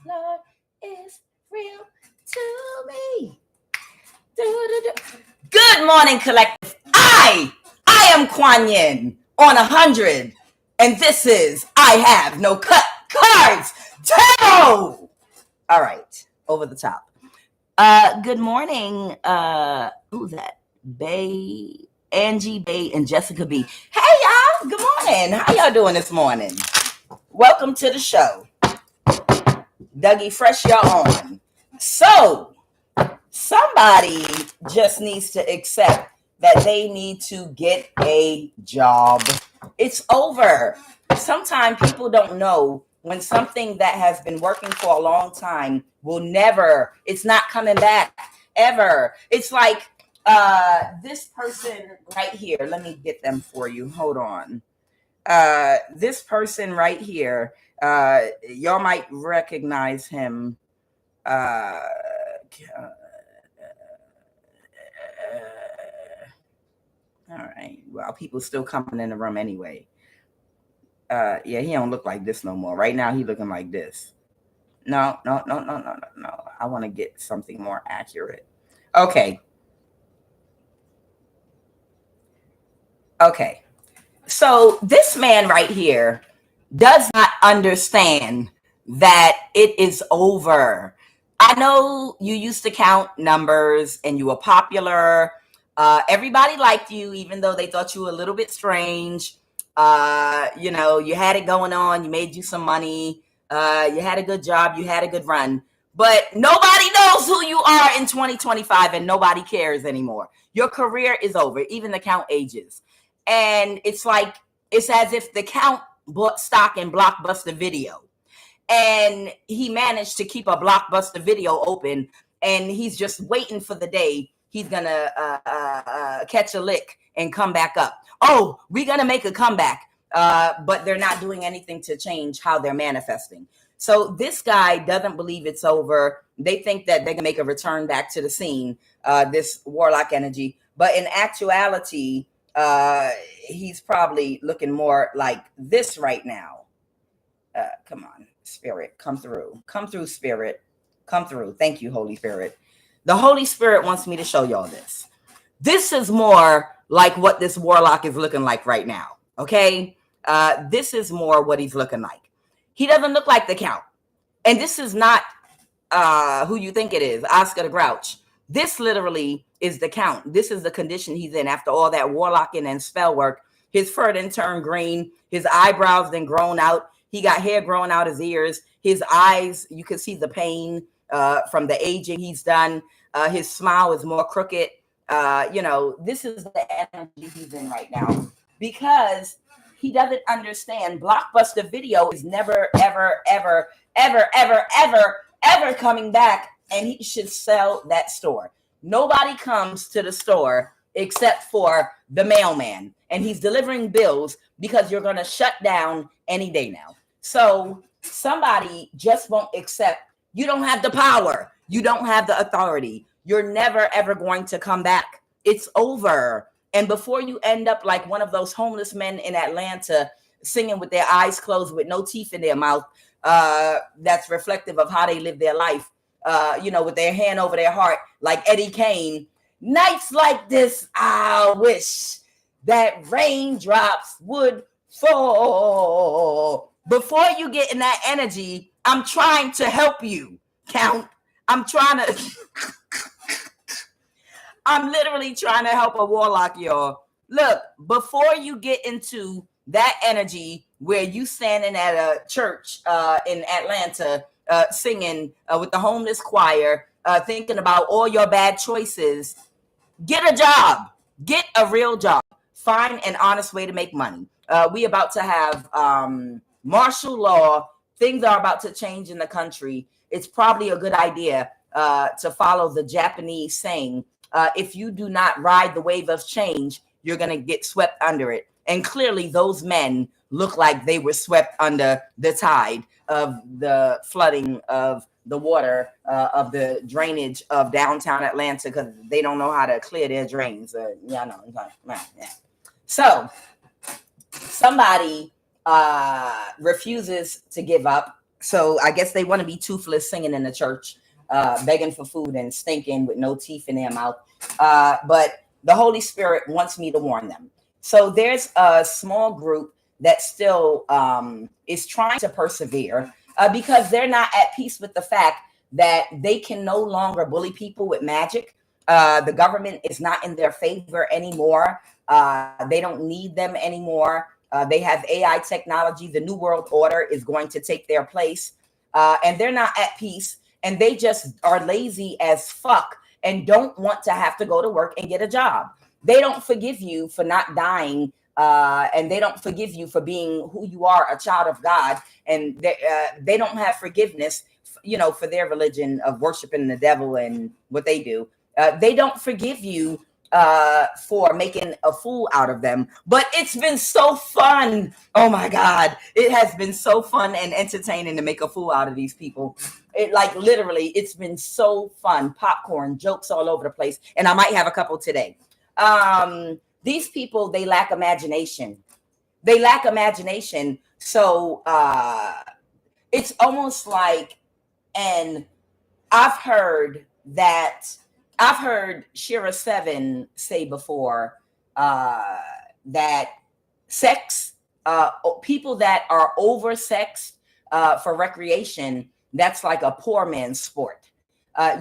Lord is real to me. Do-do-do. Good morning, collective. I am QUAN on 100, and this is I Have No Cut Cards Tarot. All right, over the top. Good morning. Who's that? Angie Bay and Jessica B. Hey y'all, good morning. How y'all doing this morning? Welcome to the show. Dougie Fresh, y'all on. So somebody just needs to accept that they need to get a job. It's over. Sometimes people don't know when something that has been working for a long time will never, it's not coming back ever. It's like this person right here. Let me get them for you. Hold on. This person right here, y'all might recognize him. All right. Well, people still coming in the room anyway. Yeah, he don't look like this no more. Right now, he looking like this. No. I want to get something more accurate. Okay. So this man right here does not understand that it is over. I know you used to count numbers and you were popular. Everybody liked you, even though they thought you were a little bit strange. You had it going on. You made you some money. You had a good job. You had a good run. But nobody knows who you are in 2025, and nobody cares anymore. Your career is over. Even the count ages. And it's like, it's as if the count bought stock in Blockbuster Video. And he managed to keep a Blockbuster Video open. And he's just waiting for the day he's going to catch a lick and come back up. Oh, we're going to make a comeback. But they're not doing anything to change how they're manifesting. So this guy doesn't believe it's over. They think that they can make a return back to the scene, this Warlock energy. But in actuality, he's probably looking more like this right now. Come on, Spirit, come through. Come through, Spirit. Come through. Thank you, Holy Spirit. The Holy Spirit wants me to show y'all this. This is more like what this Warlock is looking like right now, okay? This is more what he's looking like. He doesn't look like the Count. And this is not who you think it is, Oscar the Grouch. This literally is the Count. This is the condition he's in after all that warlocking and spell work. His fur didn't turn green. His eyebrows then grown out. He got hair growing out his ears. His eyes, you can see the pain from the aging he's done. His smile is more crooked. This is the energy he's in right now because he doesn't understand Blockbuster Video is never, ever, ever, ever, ever, ever, ever coming back. And he should sell that store. Nobody comes to the store except for the mailman. And he's delivering bills because you're going to shut down any day now. So somebody just won't accept. You don't have the power. You don't have the authority. You're never, ever going to come back. It's over. And before you end up like one of those homeless men in Atlanta singing with their eyes closed with no teeth in their mouth, that's reflective of how they live their life. With their hand over their heart, like Eddie Kane. Nights like this, I wish that raindrops would fall. Before you get in that energy, I'm trying to help you, Count. I'm literally trying to help a warlock, y'all. Look, before you get into that energy where you standing at a church in Atlanta, singing with the homeless choir, thinking about all your bad choices, get a job. Get a real job. Find an honest way to make money. We about to have martial law. Things are about to change in the country. It's probably a good idea to follow the Japanese saying, if you do not ride the wave of change, you're going to get swept under it. And clearly those men look like they were swept under the tide of the flooding of the water, of the drainage of downtown Atlanta, because they don't know how to clear their drains. So somebody refuses to give up. So I guess they want to be toothless singing in the church, begging for food and stinking with no teeth in their mouth. But the Holy Spirit wants me to warn them. So there's a small group that still is trying to persevere because they're not at peace with the fact that they can no longer bully people with magic. The government is not in their favor anymore. They don't need them anymore. They have AI technology. The New World Order is going to take their place. And they're not at peace. And they just are lazy as fuck and don't want to have to go to work and get a job. They don't forgive you for not dying. And they don't forgive you for being who you are, a child of God. And they don't have forgiveness, for their religion of worshiping the devil and what they do. They don't forgive you for making a fool out of them. But it's been so fun. Oh my God. It has been so fun and entertaining to make a fool out of these people. Literally, it's been so fun. Popcorn, jokes all over the place. And I might have a couple today. These people, they lack imagination. So it's almost like, and I've heard Shira 7 say before that sex, people that are oversexed for recreation, that's like a poor man's sport.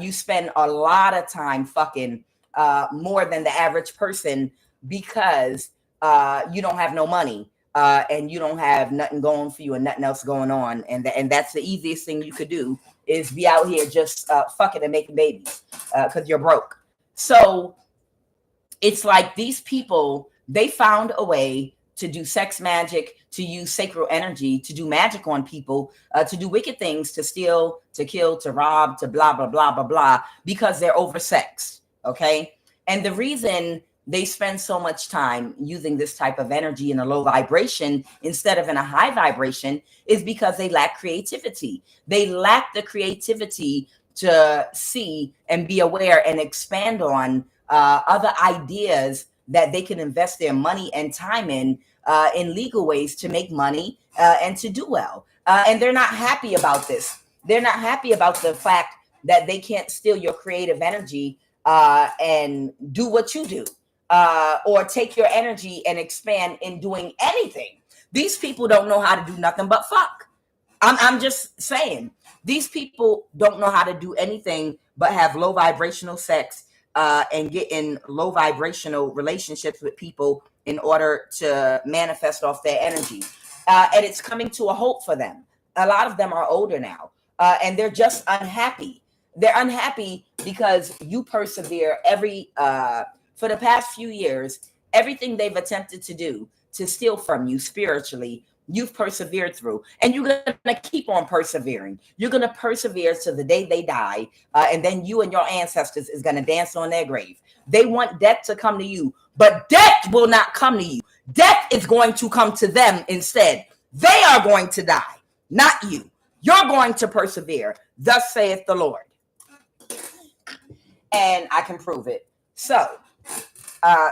You spend a lot of time fucking more than the average person because you don't have no money and you don't have nothing going for you and nothing else going on. And that's the easiest thing you could do is be out here just fucking and making babies because you're broke. So it's like these people, they found a way to do sex magic, to use sacred energy, to do magic on people, to do wicked things, to steal, to kill, to rob, to blah, blah, blah, blah, blah, because they're oversexed, okay? And the reason they spend so much time using this type of energy in a low vibration instead of in a high vibration is because they lack creativity. They lack the creativity to see and be aware and expand on other ideas that they can invest their money and time in legal ways to make money and to do well. And they're not happy about this. They're not happy about the fact that they can't steal your creative energy and do what you do. Or take your energy and expand in doing anything. These people don't know how to do nothing but fuck. I'm just saying, these people don't know how to do anything but have low vibrational sex and get in low vibrational relationships with people in order to manifest off their energy. And it's coming to a halt for them. A lot of them are older now, and they're just unhappy. They're unhappy because you persevere for the past few years, everything they've attempted to do to steal from you spiritually, you've persevered through. And you're going to keep on persevering. You're going to persevere to the day they die. And then you and your ancestors is going to dance on their grave. They want death to come to you, but death will not come to you. Death is going to come to them instead. They are going to die, not you. You're going to persevere. Thus saith the Lord. And I can prove it. So,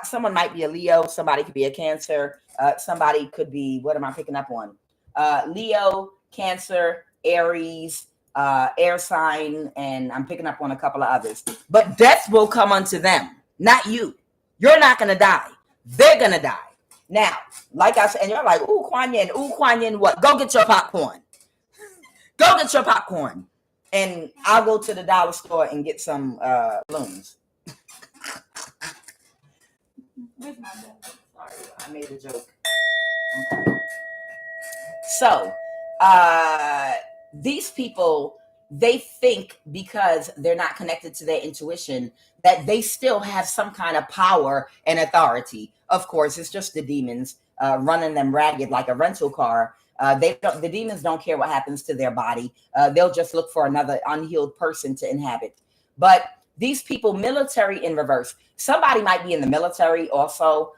someone might be a Leo, somebody could be a Cancer, somebody could be, what am I picking up on? Leo, Cancer, Aries, air sign, and I'm picking up on a couple of others. But death will come unto them, not you. You're not going to die. They're going to die. Now, like I said, and you're like, ooh, Quan Yin, what? Go get your popcorn. Go get your popcorn. And I'll go to the dollar store and get some balloons. Where's my bag? Sorry, I made a joke. Okay. So, these people, they think because they're not connected to their intuition that they still have some kind of power and authority. Of course, it's just the demons running them ragged like a rental car. The demons don't care what happens to their body. They'll just look for another unhealed person to inhabit. But these people, military in reverse. Somebody might be in the military also.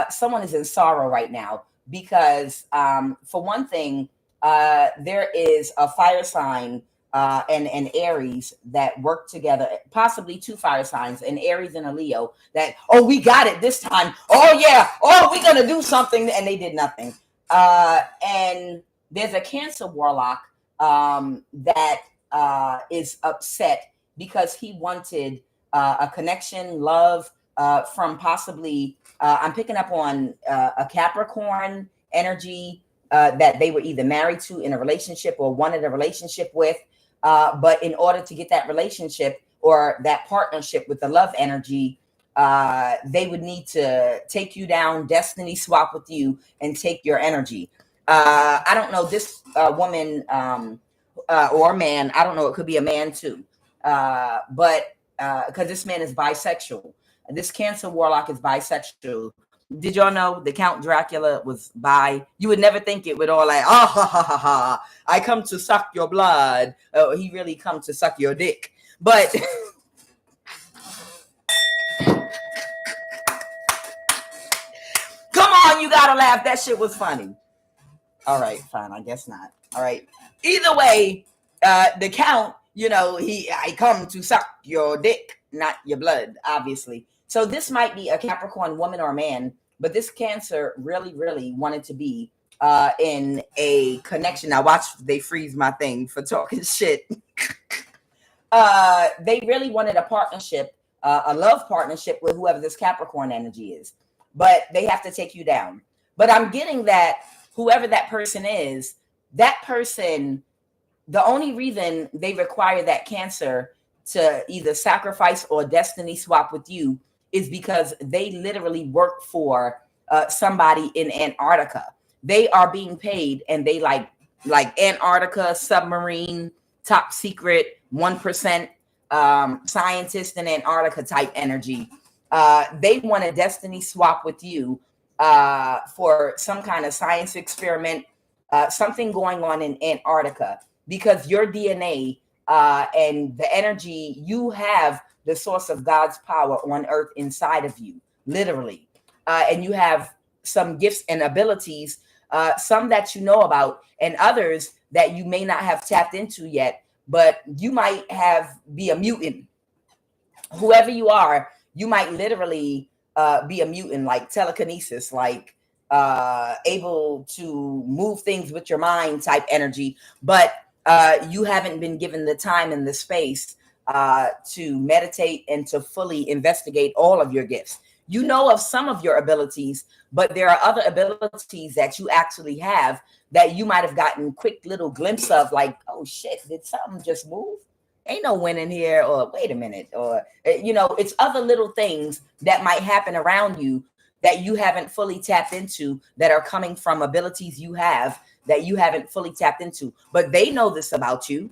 Someone is in sorrow right now because, for one thing, there is a fire sign and an Aries that work together, possibly two fire signs, an Aries and a Leo, that, oh, we got it this time. Oh, yeah. Oh, we're going to do something. And they did nothing. And there's a Cancer Warlock that is upset because he wanted a connection, love from possibly, I'm picking up on a Capricorn energy that they were either married to in a relationship or wanted a relationship with. But in order to get that relationship or that partnership with the love energy, they would need to take you down, destiny swap with you, and take your energy. I don't know, this woman or man, I don't know, it could be a man too. But because this man is bisexual. This Cancer Warlock is bisexual. Did y'all know the Count Dracula was bi? You would never think it would all like, oh, ha, ha, ha, ha. I come to suck your blood. Oh, he really come to suck your dick. But come on, you gotta laugh. That shit was funny. All right, fine. I guess not. All right. Either way, the Count, I come to suck your dick, not your blood, obviously. So this might be a Capricorn woman or man, but this Cancer really, really wanted to be in a connection. Now watch, they freeze my thing for talking shit. They really wanted a partnership, a love partnership with whoever this Capricorn energy is, but they have to take you down. But I'm getting that whoever that person is, that person, the only reason they require that Cancer to either sacrifice or destiny swap with you is because they literally work for somebody in Antarctica. They are being paid, and they like Antarctica submarine, top secret, 1% scientist in Antarctica type energy. They want a destiny swap with you for some kind of science experiment, something going on in Antarctica, because your DNA and the energy, you have the source of God's power on earth inside of you, literally. And you have some gifts and abilities, some that you know about, and others that you may not have tapped into yet, but you might be a mutant. Whoever you are, you might literally be a mutant, like telekinesis, like able to move things with your mind type energy, but you haven't been given the time and the space to meditate and to fully investigate all of your gifts. You know of some of your abilities, but there are other abilities that you actually have that you might have gotten quick little glimpse of, like, oh shit, did something just move? Ain't no winning here, or wait a minute, or it's other little things that might happen around you that you haven't fully tapped into, that are coming from abilities you have that you haven't fully tapped into, but they know this about you,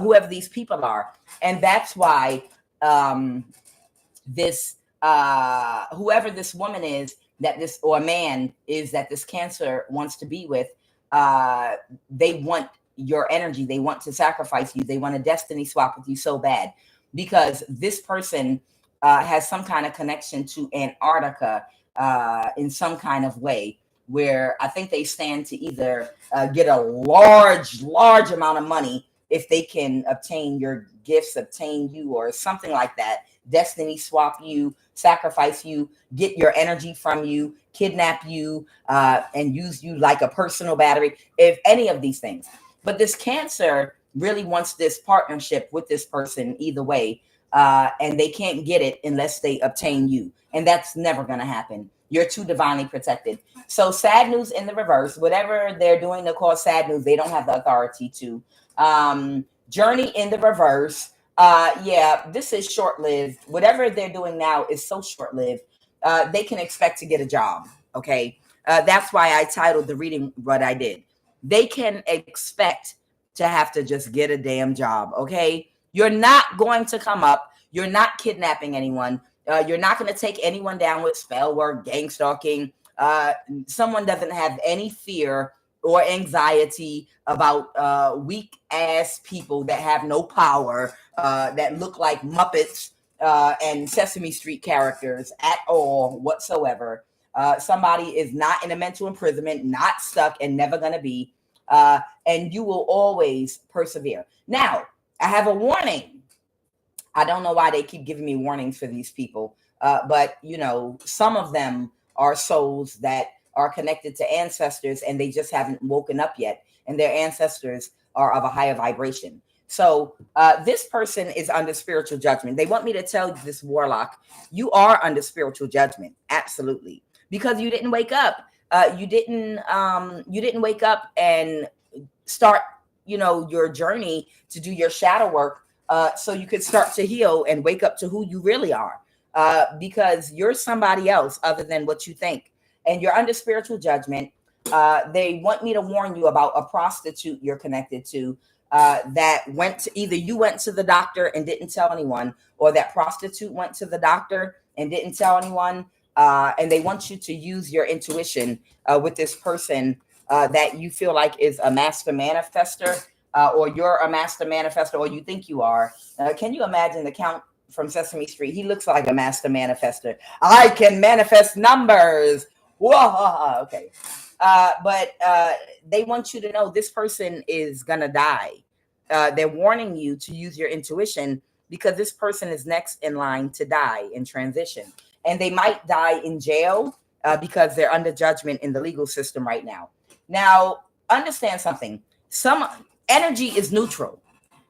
whoever these people are. And that's why this whoever this woman is, that this, or man is, that this Cancer wants to be with, they want your energy, they want to sacrifice you, they want a destiny swap with you so bad, because this person has some kind of connection to Antarctica in some kind of way, where I think they stand to either get a large amount of money if they can obtain your gifts, obtain you, or something like that, destiny swap you, sacrifice you, get your energy from you, kidnap you, and use you like a personal battery, if any of these things. But this Cancer really wants this partnership with this person either way, and they can't get it unless they obtain you, and that's never going to happen. You're too divinely protected. So sad news in the reverse. Whatever they're doing to cause sad news, they don't have the authority to. Journey in the reverse. Yeah, this is short-lived. Whatever they're doing now is so short-lived. They can expect to get a job. Okay. That's why I titled the reading what I did. They can expect to have to just get a damn job. Okay. You're not going to come up. You're not kidnapping anyone. You're not going to take anyone down with spell work, gang stalking. Someone doesn't have any fear or anxiety about weak ass people that have no power, that look like Muppets and Sesame Street characters at all whatsoever. Somebody is not in a mental imprisonment, not stuck, and never going to be. And you will always persevere. Now, I have a warning. I don't know why they keep giving me warnings for these people. But, some of them are souls that are connected to ancestors, and they just haven't woken up yet. And their ancestors are of a higher vibration. So this person is under spiritual judgment. They want me to tell you, this warlock, you are under spiritual judgment. Absolutely. Because you didn't wake up. You didn't wake up and start, your journey to do your shadow work, so you could start to heal and wake up to who you really are. Because you're somebody else other than what you think, and you're under spiritual judgment. They want me to warn you about a prostitute you're connected to, that either you went to the doctor and didn't tell anyone, or that prostitute went to the doctor and didn't tell anyone. And they want you to use your intuition with this person that you feel like is a master manifester, or you're a master manifester, or you think you are. Can you imagine the Count from Sesame Street? He looks like a master manifester. I can manifest numbers. Whoa, okay. But they want you to know this person is gonna die. They're warning you to use your intuition, because this person is next in line to die in transition. And they might die in jail because they're under judgment in the legal system right now. Now, understand something. Some energy is neutral.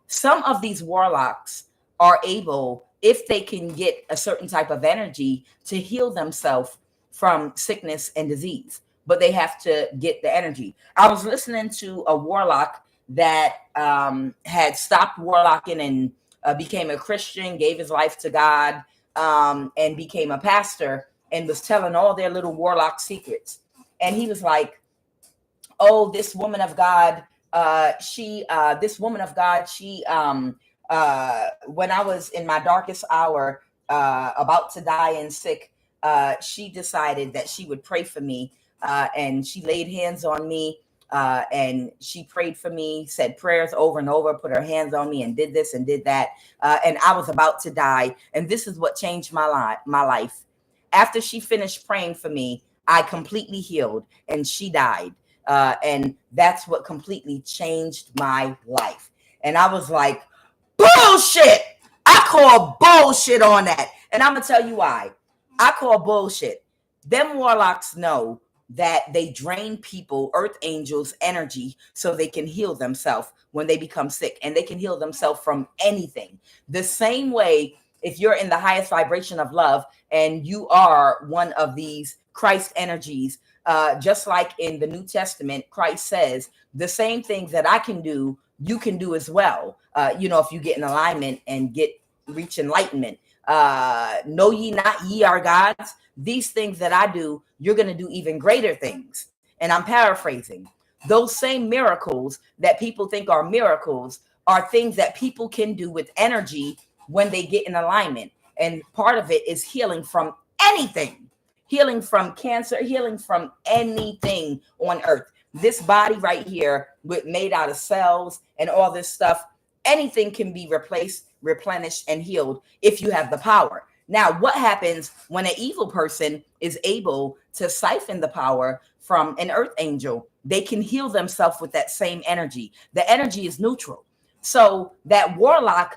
Some of these warlocks are able, if they can get a certain type of energy, to heal themselves from sickness and disease, but they have to get the energy. I was listening to a warlock that had stopped warlocking and became a Christian, gave his life to God, and became a pastor, and was telling all their little warlock secrets. And he was like, oh, this woman of God, she when I was in my darkest hour, about to die and sick, she decided that she would pray for me, and she laid hands on me, and she prayed for me, said prayers over and over, put her hands on me, and did this and did that, and I was about to die. And this is what changed my life. After she finished praying for me, I completely healed, and she died. And that's what completely changed my life. And I was like, bullshit. I call bullshit on that. And I'm going to tell you why. I call bullshit. Them warlocks know that they drain people, earth angels, energy, so they can heal themselves when they become sick. And they can heal themselves from anything. The same way, if you're in the highest vibration of love and you are one of these Christ energies, just like in the New Testament, Christ says the same things that I can do, you can do as well. If you get in alignment and reach enlightenment. Know ye not ye are gods? These things that I do, you're going to do even greater things. And I'm paraphrasing. Those same miracles that people think are miracles are things that people can do with energy when they get in alignment. And part of it is healing from anything. Healing from cancer, healing from anything on earth. This body right here, made out of cells and all this stuff, anything can be replaced, replenished, and healed if you have the power. Now, what happens when an evil person is able to siphon the power from an earth angel? They can heal themselves with that same energy. The energy is neutral. So that warlock,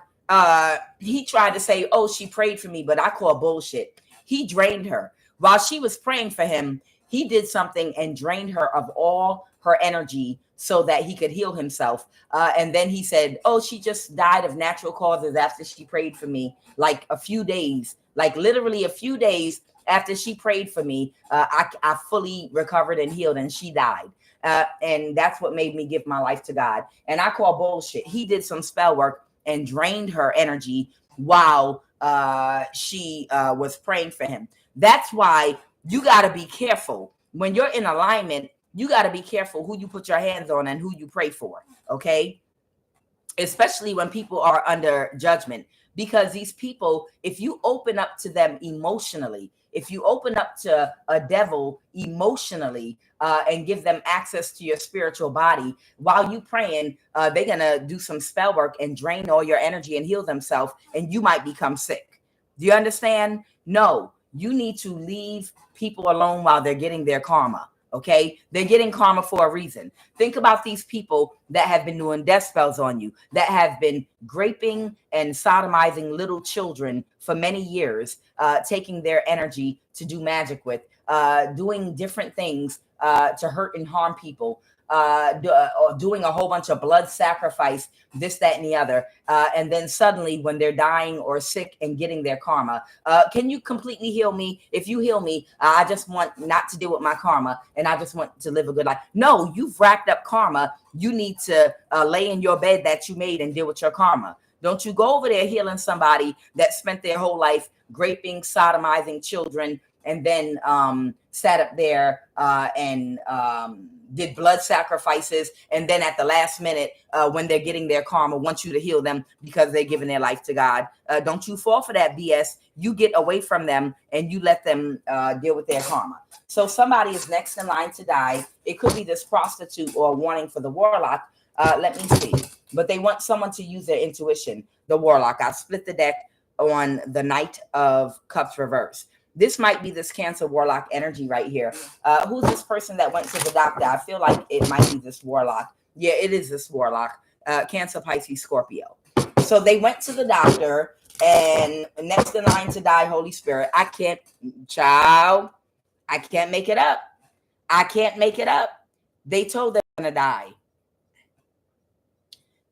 he tried to say, oh, she prayed for me, but I call bullshit. He drained her. While she was praying for him, he did something and drained her of all her energy so that he could heal himself. And then he said, oh, she just died of natural causes after she prayed for me, like a few days, like literally a few days after she prayed for me. I fully recovered and healed, and she died. And that's what made me give my life to God. And I call bullshit. He did some spell work and drained her energy while she was praying for him. That's why you got to be careful. When you're in alignment, you got to be careful who you put your hands on and who you pray for, okay? Especially when people are under judgment. Because these people, if you open up to them emotionally, if you open up to a devil emotionally and give them access to your spiritual body, while you praying, they're going to do some spell work and drain all your energy and heal themselves, and you might become sick. Do you understand? No. You need to leave people alone while they're getting their karma. Okay. They're getting karma for a reason. Think about these people that have been doing death spells on you, that have been raping and sodomizing little children for many years, taking their energy to do magic with, doing different things to hurt and harm people. or doing a whole bunch of blood sacrifice, this, that, and the other. And then suddenly when they're dying or sick and getting their karma, can you completely heal me? If you heal me, I just want not to deal with my karma and I just want to live a good life. No, you've racked up karma. You need to lay in your bed that you made and deal with your karma. Don't you go over there healing somebody that spent their whole life raping, sodomizing children, and then sat up there and did blood sacrifices. And then at the last minute, when they're getting their karma, want you to heal them because they're giving their life to God. Don't you fall for that BS. You get away from them and you let them deal with their karma. So somebody is next in line to die. It could be this prostitute or a warning for the warlock. Let me see. But they want someone to use their intuition. The warlock. I split the deck on the Knight of Cups reverse. This might be this Cancer warlock energy right here. Who's this person that went to the doctor? I feel like it might be this warlock. Yeah, it is this warlock. Cancer, Pisces, Scorpio. So they went to the doctor and next in line to die, Holy Spirit. I can't make it up. I can't make it up. They told them they're going to die.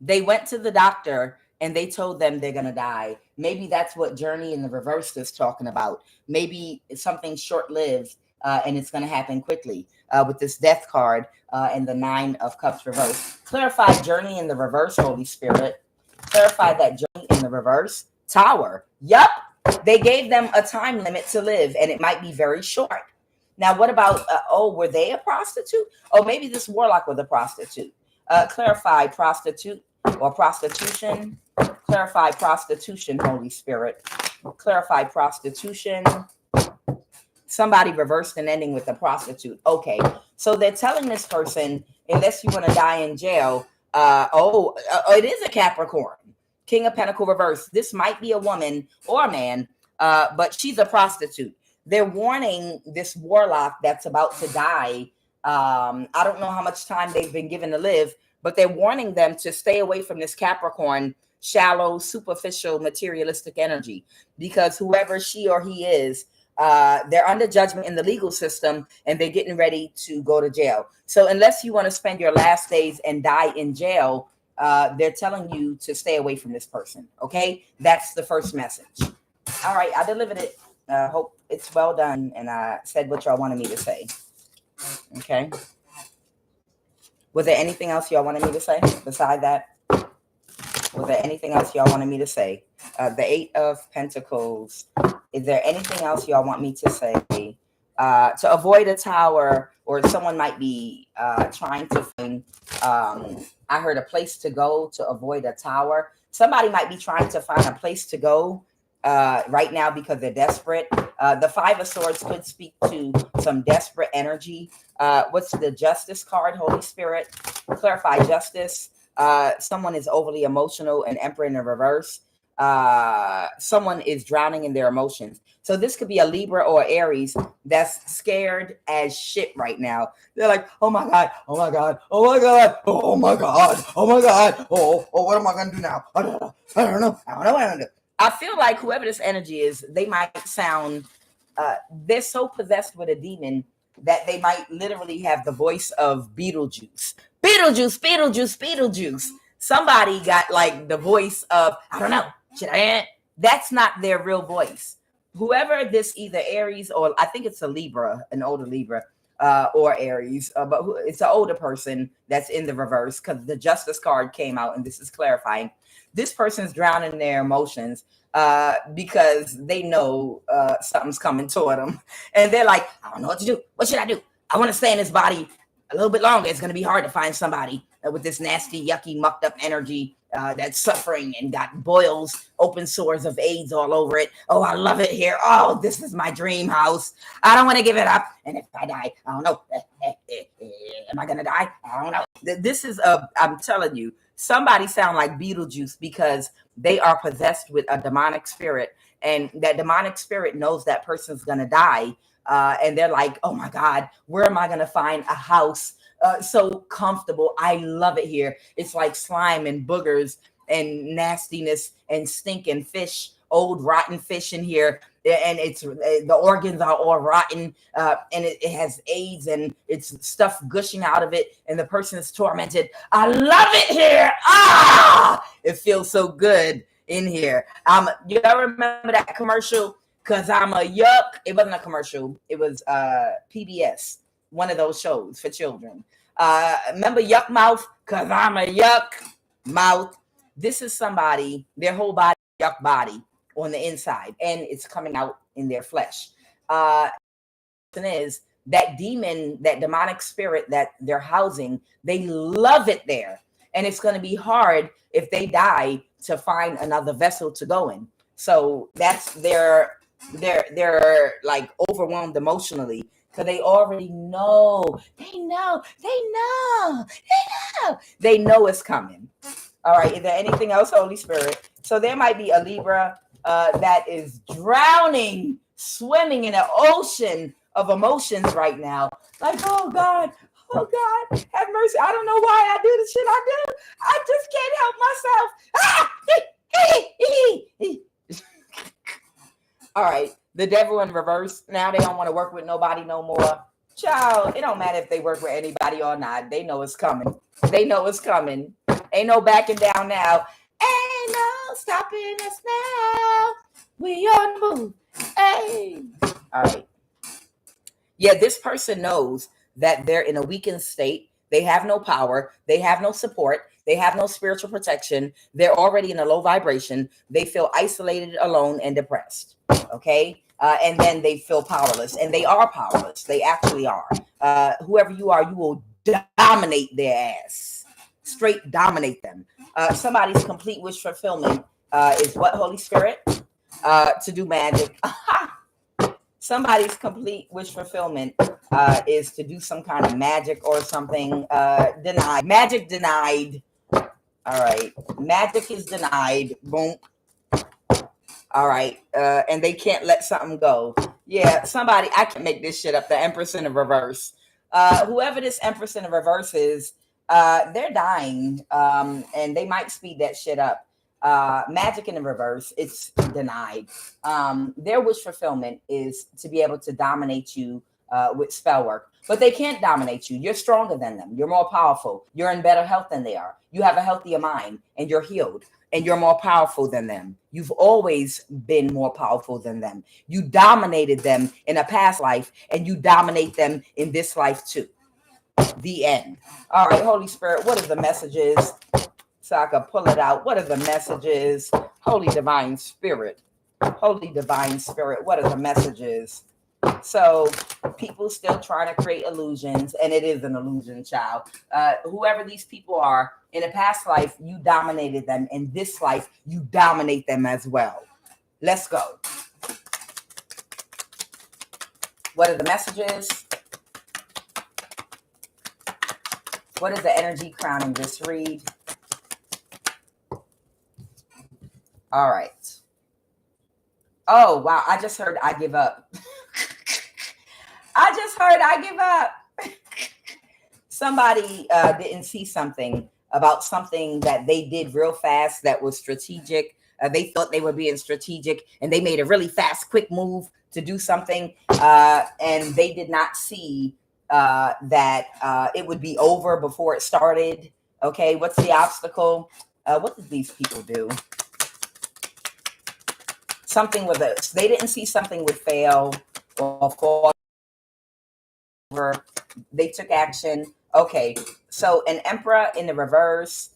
They went to the doctor and they told them they're going to die. Maybe that's what Journey in the Reverse is talking about. Maybe it's something short-lived and it's going to happen quickly with this death card and the 9 of Cups reverse. Clarify Journey in the Reverse, Holy Spirit. Clarify that Journey in the Reverse. Tower. Yup. They gave them a time limit to live and it might be very short. Now, what about, were they a prostitute? Oh, maybe this warlock was a prostitute. Clarify prostitute or prostitution. Clarify prostitution, Holy Spirit. Clarify prostitution. Somebody reversed an ending with a prostitute. Okay, so they're telling this person, unless you want to die in jail, it is a Capricorn. King of Pentacle reverse. This might be a woman or a man, but she's a prostitute. They're warning this warlock that's about to die. I don't know how much time they've been given to live, but they're warning them to stay away from this Capricorn, shallow, superficial, materialistic energy, because whoever she or he is, they're under judgment in the legal system and they're getting ready to go to jail. So unless you want to spend your last days and die in jail, they're telling you to stay away from this person. Okay, that's the first message. All right, I delivered it. Hope it's well done and I said what y'all wanted me to say. Okay, was there anything else y'all wanted me to say beside that? Was there anything else y'all wanted me to say? The 8 of Pentacles. Is there anything else y'all want me to say? To avoid a tower, or someone might be trying to find, I heard a place to go to avoid a tower. Somebody might be trying to find a place to go right now because they're desperate. The 5 of Swords could speak to some desperate energy. What's the Justice card, Holy Spirit? Clarify justice. Someone is overly emotional, and Emperor in the reverse. Someone is drowning in their emotions. So this could be a Libra or Aries that's scared as shit right now. They're like, oh my God, oh my God, oh my God, oh my God, oh my God, oh, what am I going to do now? I don't know what I'm going to do. I feel like whoever this energy is, they might sound, they're so possessed with a demon that they might literally have the voice of Beetlejuice. Beetlejuice, Beetlejuice, Beetlejuice. Somebody got like the voice of, I don't know, should I? That's not their real voice. Whoever this, either Aries or I think it's a Libra, an older Libra, or Aries, but it's an older person that's in the reverse because the Justice card came out and this is clarifying. This person's drowning in their emotions because they know something's coming toward them. And they're like, I don't know what to do. What should I do? I want to stay in this body a little bit longer. It's going to be hard to find somebody with this nasty, yucky, mucked up energy that's suffering and got boils, open sores of AIDS all over it. Oh, I love it here. Oh, this is my dream house. I don't want to give it up. And if I die, I don't know. Am I going to die? I don't know. This is I'm telling you, somebody sound like Beetlejuice because they are possessed with a demonic spirit. And that demonic spirit knows that person's going to die. And they're like, oh my God, where am I going to find a house so comfortable? I love it here. It's like slime and boogers and nastiness and stinking fish old rotten fish in here, and it's the organs are all rotten, and it has AIDS and it's stuff gushing out of it, and the person is tormented. I love it here. It feels so good in here. Y'all remember that commercial? Cause I'm a yuck. It wasn't a commercial. It was PBS, one of those shows for children. Remember Yuck Mouth? Cause I'm a yuck mouth. This is somebody, their whole body, yuck body on the inside, and it's coming out in their flesh. Is that demon, that demonic spirit that they're housing, they love it there. And it's going to be hard if they die to find another vessel to go in. So that's they're like overwhelmed emotionally because they already know. They know it's coming. All right. Is there anything else, Holy Spirit? So there might be a Libra that is drowning, swimming in an ocean of emotions right now. Like, oh God, have mercy. I don't know why I do the shit I do. I just can't help myself. All right. The devil in reverse. Now they don't want to work with nobody no more. Child, it don't matter if they work with anybody or not. They know it's coming. Ain't no backing down now. Ain't no stopping us now. We on the move. Hey. All right. Yeah, this person knows that they're in a weakened state. They have no power. They have no support. They have no spiritual protection. They're already in a low vibration. They feel isolated, alone, and depressed. Okay? And then they feel powerless. And they are powerless. They actually are. Whoever you are, you will dominate their ass. Straight dominate them. Somebody's complete wish fulfillment is what, Holy Spirit? To do magic. Somebody's complete wish fulfillment is to do some kind of magic or something. Denied. Magic denied. All right. Magic is denied. Boom. All right. And they can't let something go. Yeah, somebody, I can make this shit up. The Empress in the reverse. Whoever this Empress in the reverse is, they're dying. And they might speed that shit up. Magic in the reverse, it's denied. Their wish fulfillment is to be able to dominate you with spell work, but they can't dominate you. You're stronger than them. You're more powerful. You're in better health than they are. You have a healthier mind and you're healed and you're more powerful than them. You've always been more powerful than them. You dominated them in a past life and you dominate them in this life too. The end. All right, Holy Spirit, what are the messages? So I can pull it out. What are the messages? Holy Divine Spirit. Holy Divine Spirit. What are the messages? So people still trying to create illusions, and it is an illusion, child. Whoever these people are, in a past life, you dominated them. In this life, you dominate them as well. Let's go. What are the messages? What is the energy crowning this read? All right. Oh, wow. I just heard I give up. I give up. Somebody didn't see something about something that they did real fast that was strategic. They thought they were being strategic and they made a really fast, quick move to do something. And they did not see that it would be over before it started. Okay. What's the obstacle? What did these people do? Something with it. They didn't see something would fail or fall over. They took action. Okay. So an Emperor in the reverse,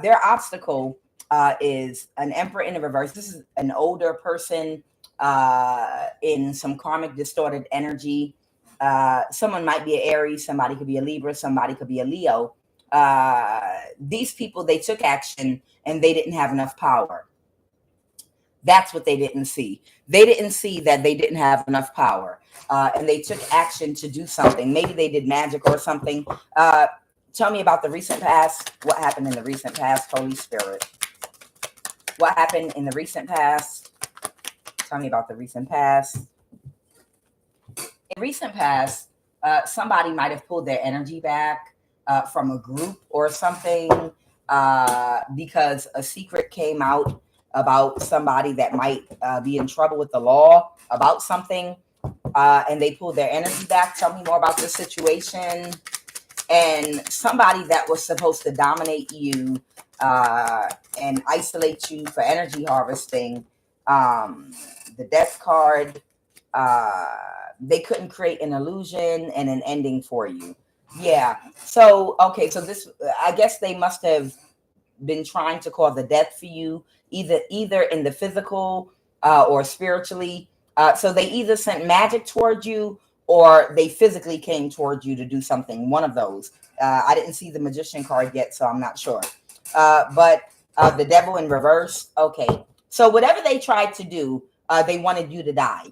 their obstacle is an Emperor in the reverse. This is an older person in some karmic distorted energy. Someone might be an Aries. Somebody could be a Libra. Somebody could be a Leo. These people, they took action and they didn't have enough power. That's what they didn't see. They didn't see that they didn't have enough power. And they took action to do something. Maybe they did magic or something. Tell me about the recent past. What happened in the recent past, Holy Spirit? What happened in the recent past? Tell me about the recent past. In recent past, somebody might have pulled their energy back from a group or something because a secret came out. about somebody that might be in trouble with the law about something, and they pulled their energy back. Tell me more about this situation. And somebody that was supposed to dominate you and isolate you for energy harvesting. The death card, they couldn't create an illusion and an ending for you. Yeah. So, okay. So this, I guess they must have been trying to cause a death for you, either in the physical or spiritually. So they either sent magic towards you or they physically came towards you to do something. One of those. I didn't see the magician card yet, so I'm not sure. But the devil in reverse. Okay. So whatever they tried to do, they wanted you to die.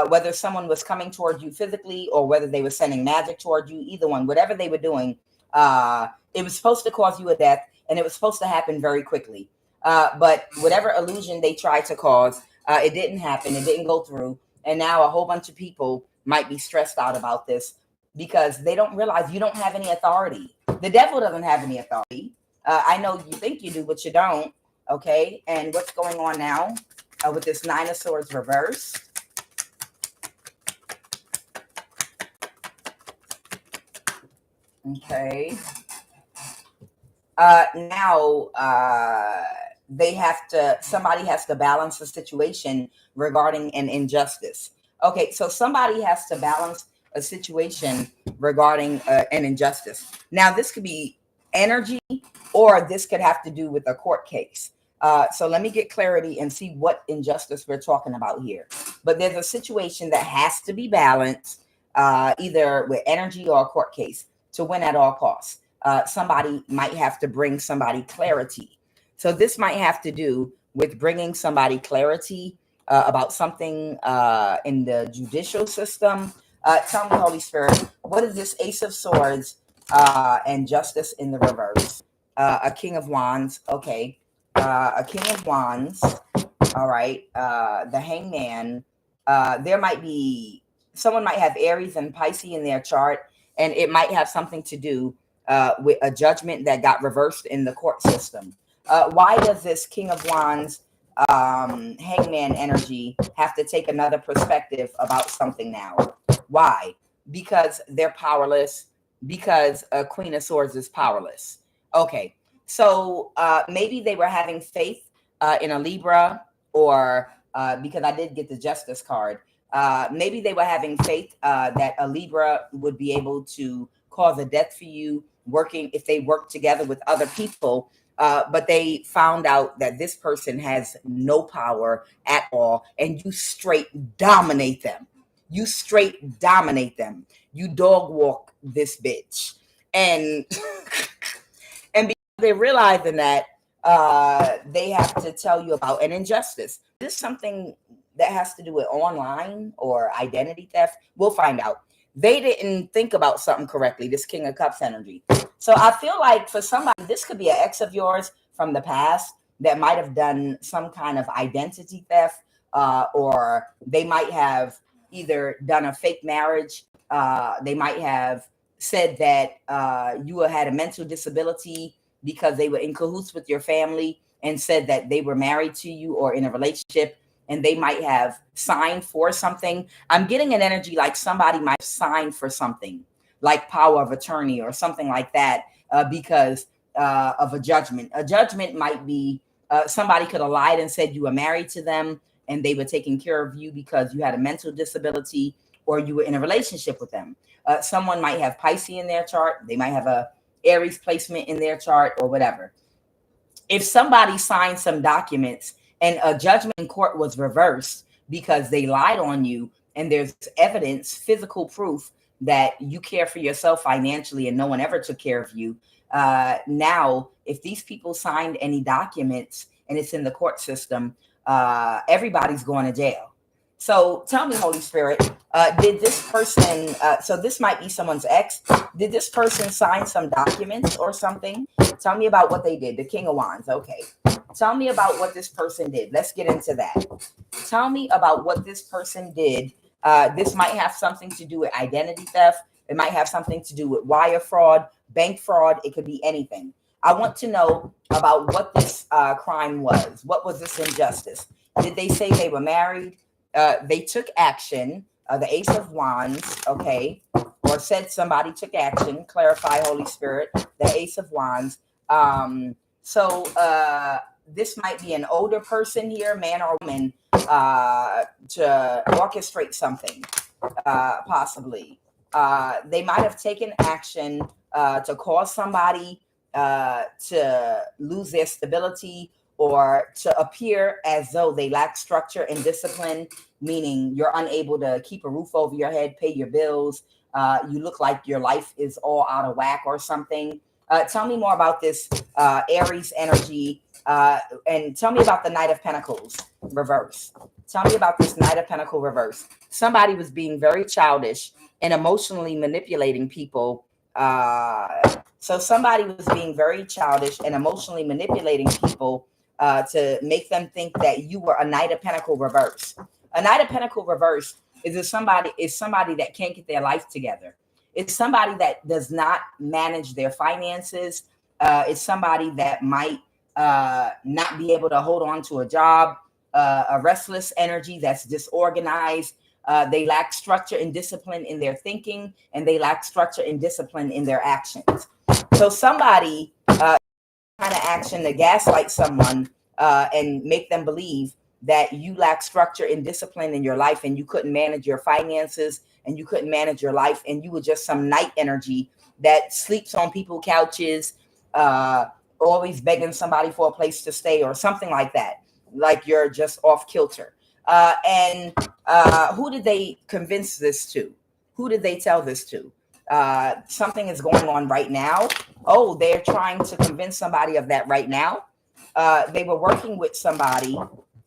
Whether someone was coming towards you physically or whether they were sending magic towards you, either one, whatever they were doing, it was supposed to cause you a death, and it was supposed to happen very quickly. But whatever illusion they tried to cause, it didn't happen. It didn't go through. And now a whole bunch of people might be stressed out about this because they don't realize you don't have any authority. The devil doesn't have any authority. I know you think you do, but you don't. Okay. And what's going on now with this Nine of Swords reverse? Okay. Now somebody has to balance the situation regarding an injustice. Okay, so somebody has to balance a situation regarding an injustice. Now, this could be energy or this could have to do with a court case. So let me get clarity and see what injustice we're talking about here. But there's a situation that has to be balanced either with energy or a court case to win at all costs. Somebody might have to bring somebody clarity. So this might have to do with bringing somebody clarity about something in the judicial system. Tell me, Holy Spirit, what is this Ace of Swords and Justice in the reverse? A King of Wands. Okay. A King of Wands. All right. The Hangman. Someone might have Aries and Pisces in their chart, and it might have something to do with a judgment that got reversed in the court system. Why does this King of Wands Hangman energy have to take another perspective about something now? Why? Because they're powerless. Because Queen of Swords is powerless. Okay, so maybe they were having faith in a Libra, or because I did get the Justice card. Maybe they were having faith that a Libra would be able to cause a death for you, working if they work together with other people. But they found out that this person has no power at all, and you straight dominate them. You straight dominate them. You dog walk this bitch. And and because they're realizing that, they have to tell you about an injustice. This is something that has to do with online or identity theft. We'll find out. They didn't think about something correctly, this King of Cups energy. So I feel like for somebody, this could be an ex of yours from the past that might have done some kind of identity theft, or they might have either done a fake marriage. They might have said that you had a mental disability because they were in cahoots with your family and said that they were married to you or in a relationship, and they might have signed for something. I'm getting an energy like somebody might have signed for something like power of attorney or something like that because of a judgment. A judgment might be somebody could have lied and said you were married to them and they were taking care of you because you had a mental disability or you were in a relationship with them. Someone might have Pisces in their chart. They might have a Aries placement in their chart or whatever. If somebody signed some documents and a judgment in court was reversed because they lied on you, and there's evidence, physical proof that you care for yourself financially and no one ever took care of you. Now, if these people signed any documents and it's in the court system, everybody's going to jail. So tell me, Holy Spirit, did this person, so this might be someone's ex, did this person sign some documents or something? Tell me about what they did. The King of Wands. Okay. Tell me about what this person did. Let's get into that. Tell me about what this person did. This might have something to do with identity theft. It might have something to do with wire fraud, bank fraud. It could be anything. I want to know about what this crime was. What was this injustice? Did they say they were married? They took action. The Ace of Wands, okay, or said somebody took action. Clarify, Holy Spirit. The Ace of Wands. So this might be an older person here, man or woman, to orchestrate something, possibly. They might have taken action to cause somebody to lose their stability or to appear as though they lack structure and discipline, meaning you're unable to keep a roof over your head, pay your bills. You look like your life is all out of whack or something. Tell me more about this Aries energy, and tell me about the Knight of Pentacles reverse. Tell me about this Knight of Pentacles reverse. Somebody was being very childish and emotionally manipulating people. So somebody was being very childish and emotionally manipulating people to make them think that you were a Knight of Pentacles reverse. A Knight of Pentacles reverse is somebody that can't get their life together. It's somebody that does not manage their finances. It's somebody that might not be able to hold on to a job, a restless energy that's disorganized. They lack structure and discipline in their thinking, and they lack structure and discipline in their actions. So somebody kind of action to gaslight someone and make them believe that you lack structure and discipline in your life, and you couldn't manage your finances, and you couldn't manage your life, and you were just some night energy that sleeps on people's couches, always begging somebody for a place to stay or something like that, like you're just off kilter. And who did they convince this to? Who did they tell this to? Something is going on right now. Oh, they're trying to convince somebody of that right now. They were working with somebody,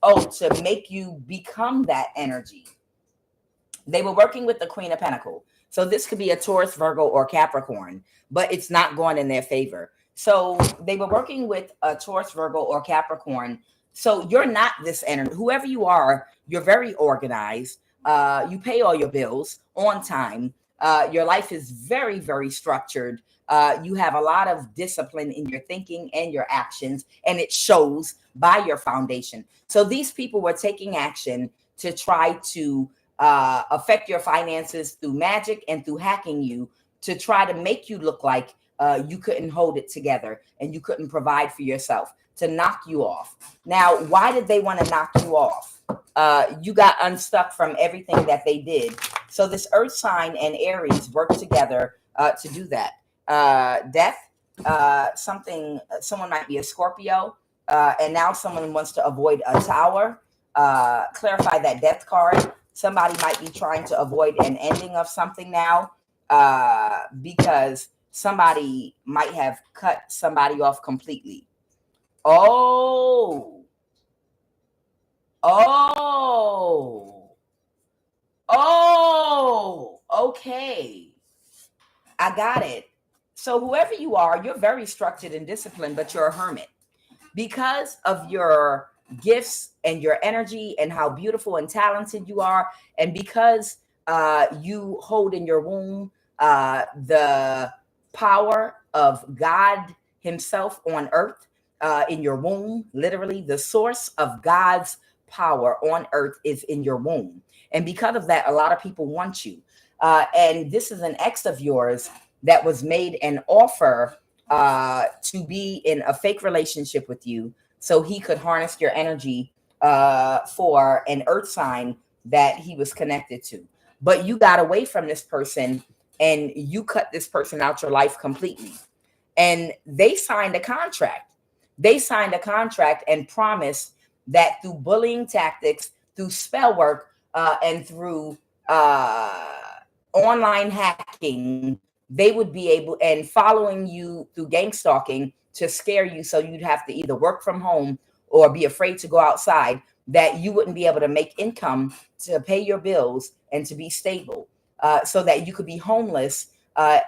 to make you become that energy. They were working with the Queen of Pentacles. So this could be a Taurus, Virgo, or Capricorn, but it's not going in their favor. So they were working with a Taurus, Virgo, or Capricorn. So you're not this energy. Whoever you are, you're very organized. You pay all your bills on time. Your life is very, very structured. You have a lot of discipline in your thinking and your actions, and it shows by your foundation. So these people were taking action to try to affect your finances through magic and through hacking you, to try to make you look like you couldn't hold it together and you couldn't provide for yourself, to knock you off. Now, why did they want to knock you off? You got unstuck from everything that they did. So this earth sign and Aries work together to do that. Death, someone might be a Scorpio, and now someone wants to avoid a tower. Clarify that death card. Somebody might be trying to avoid an ending of something now, because somebody might have cut somebody off completely. Oh, okay. I got it. So whoever you are, you're very structured and disciplined, but you're a hermit. Because of your gifts and your energy and how beautiful and talented you are, and because you hold in your womb the power of God himself on earth, in your womb, literally the source of God's power on earth is in your womb. And because of that, a lot of people want you. And this is an ex of yours that was made an offer to be in a fake relationship with you so he could harness your energy for an earth sign that he was connected to. But you got away from this person and you cut this person out your life completely. And they signed a contract. They signed a contract and promised that through bullying tactics, through spell work, and through online hacking, they would be able, and following you through gang stalking to scare you so you'd have to either work from home or be afraid to go outside, that you wouldn't be able to make income to pay your bills and to be stable, so that you could be homeless,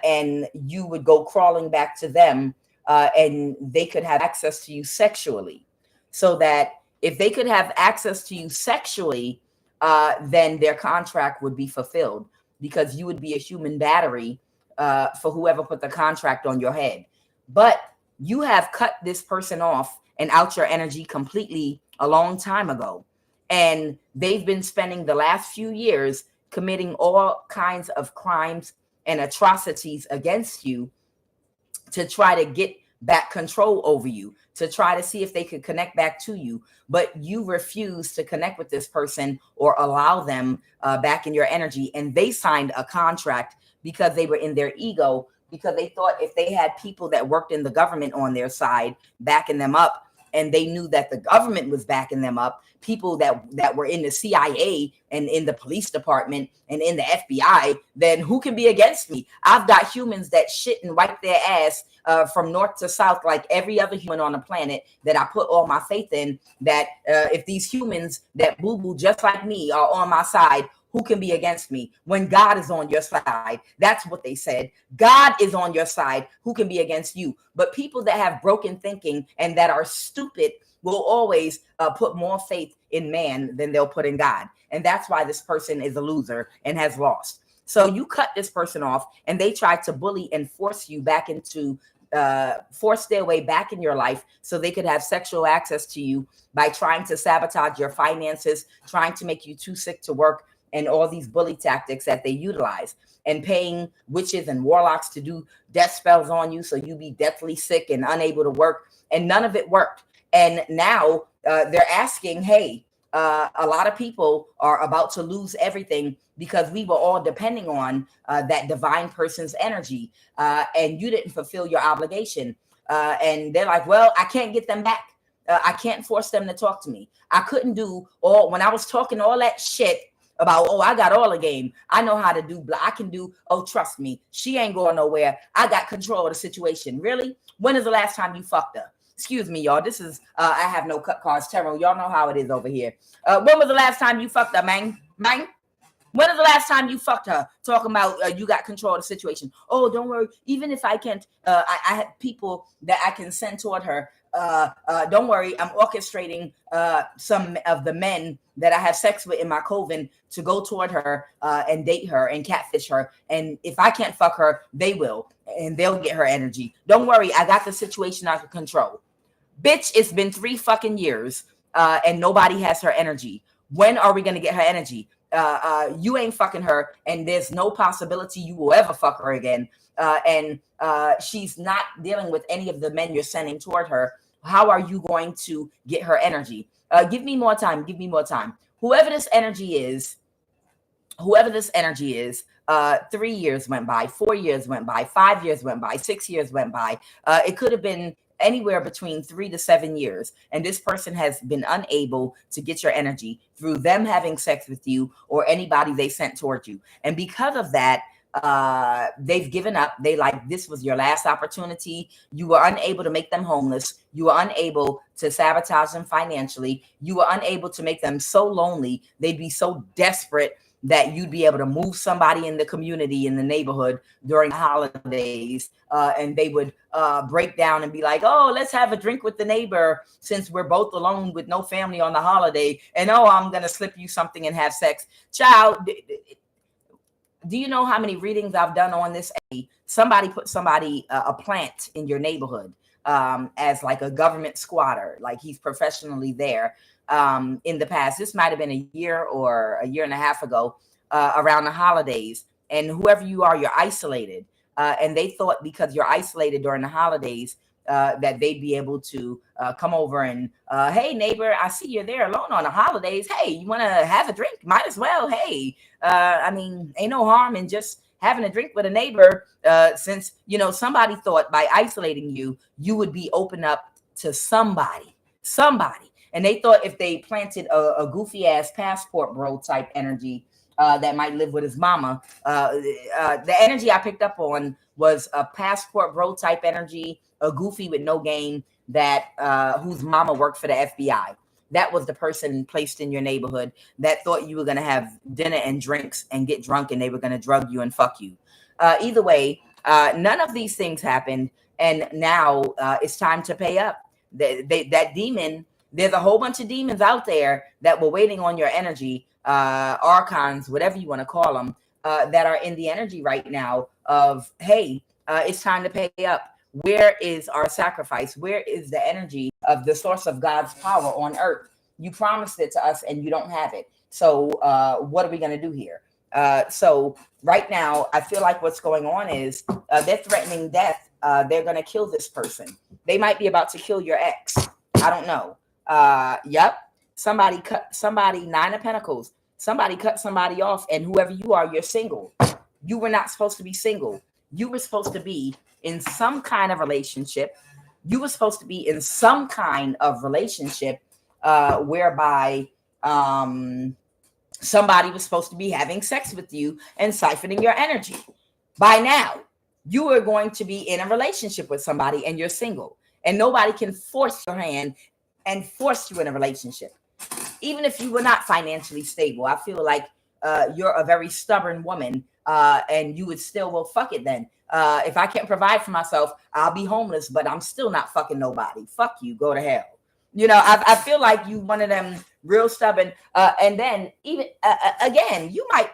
and you would go crawling back to them, and they could have access to you sexually. So that if they could have access to you sexually, then their contract would be fulfilled, because you would be a human battery for whoever put the contract on your head. But you have cut this person off and out your energy completely a long time ago. And they've been spending the last few years committing all kinds of crimes and atrocities against you to try to get back control over you, to try to see if they could connect back to you. But you refuse to connect with this person or allow them back in your energy. And they signed a contract because they were in their ego, because they thought if they had people that worked in the government on their side backing them up, and they knew that the government was backing them up, people that were in the CIA and in the police department and in the FBI, then who can be against me? I've got humans that shit and wipe their ass from north to south like every other human on the planet that I put all my faith in, that if these humans that boo-boo just like me are on my side, who can be against me when God is on your side? That's what they said. God is on your side. Who can be against you? But people that have broken thinking and that are stupid will always put more faith in man than they'll put in God. And that's why this person is a loser and has lost. So you cut this person off, and they tried to bully and force you back into force their way back in your life so they could have sexual access to you by trying to sabotage your finances, trying to make you too sick to work, and all these bully tactics that they utilize, and paying witches and warlocks to do death spells on you so you be deathly sick and unable to work. And none of it worked. And now they're asking, hey, a lot of people are about to lose everything because we were all depending on that divine person's energy, and you didn't fulfill your obligation. And they're like, well, I can't get them back. I can't force them to talk to me. I couldn't do all, when I was talking all that shit about, oh, I got all the game, I know how to do, I can do, oh, trust me, she ain't going nowhere, I got control of the situation. Really? When is the last time you fucked her? Excuse me, y'all. This is, I have no cut cards. Terrell, y'all know how it is over here. When was the last time you fucked her, man? Man? When is the last time you fucked her? Talking about you got control of the situation. Oh, don't worry. Even if I can't, I have people that I can send toward her. Don't worry. I'm orchestrating some of the men that I have sex with in my coven to go toward her and date her and catfish her. And if I can't fuck her, they will. And they'll get her energy. Don't worry. I got the situation under control. Bitch, it's been 3 fucking years and nobody has her energy. When are we going to get her energy? You ain't fucking her, and there's no possibility you will ever fuck her again. And she's not dealing with any of the men you're sending toward her. How are you going to get her energy? Give me more time. Give me more time. Whoever this energy is, 3 years went by, 4 years went by, 5 years went by, 6 years went by. It could have been anywhere between 3 to 7 years. And this person has been unable to get your energy through them having sex with you or anybody they sent toward you. And because of that, they've given up. They like, this was your last opportunity. You were unable to make them homeless. You were unable to sabotage them financially. You were unable to make them so lonely. They'd be so desperate that you'd be able to move somebody in the community, in the neighborhood during the holidays, and they would break down and be like, oh, let's have a drink with the neighbor since we're both alone with no family on the holiday. And oh, I'm going to slip you something and have sex. Child, do you know how many readings I've done on this? Somebody put a plant in your neighborhood as like a government squatter, like he's professionally there. In the past, this might have been a year or a year and a half ago, around the holidays. And whoever you are, you're isolated. And they thought because you're isolated during the holidays, that they'd be able to come over and, hey, neighbor, I see you're there alone on the holidays. Hey, you want to have a drink? Might as well. Hey, I mean, ain't no harm in just having a drink with a neighbor, since, you know, somebody thought by isolating you, you would be open up to somebody. And they thought if they planted a goofy ass passport bro type energy that might live with his mama, the energy I picked up on was a passport bro type energy, a goofy with no game that whose mama worked for the FBI. That was the person placed in your neighborhood that thought you were going to have dinner and drinks and get drunk and they were going to drug you and fuck you. Either way, none of these things happened. And now it's time to pay up. That demon, there's a whole bunch of demons out there that were waiting on your energy, archons, whatever you want to call them, that are in the energy right now of, hey, it's time to pay up. Where is our sacrifice? Where is the energy of the source of God's power on earth? You promised it to us and you don't have it. So what are we going to do here? So right now, I feel like what's going on is they're threatening death. They're going to kill this person. They might be about to kill your ex. I don't know. Yep. Somebody cut somebody, 9 of Pentacles. Somebody cut somebody off, and whoever you are, you're single. You were not supposed to be single. You were supposed to be in some kind of relationship. You were supposed to be in some kind of relationship whereby somebody was supposed to be having sex with you and siphoning your energy. By now, you are going to be in a relationship with somebody and you're single. And nobody can force your hand and force you in a relationship. Even if you were not financially stable, I feel like you're a very stubborn woman and you would still, well, fuck it then. If I can't provide for myself, I'll be homeless, but I'm still not fucking nobody. Fuck you, go to hell. You know, I feel like you one of them real stubborn. And then even again, you might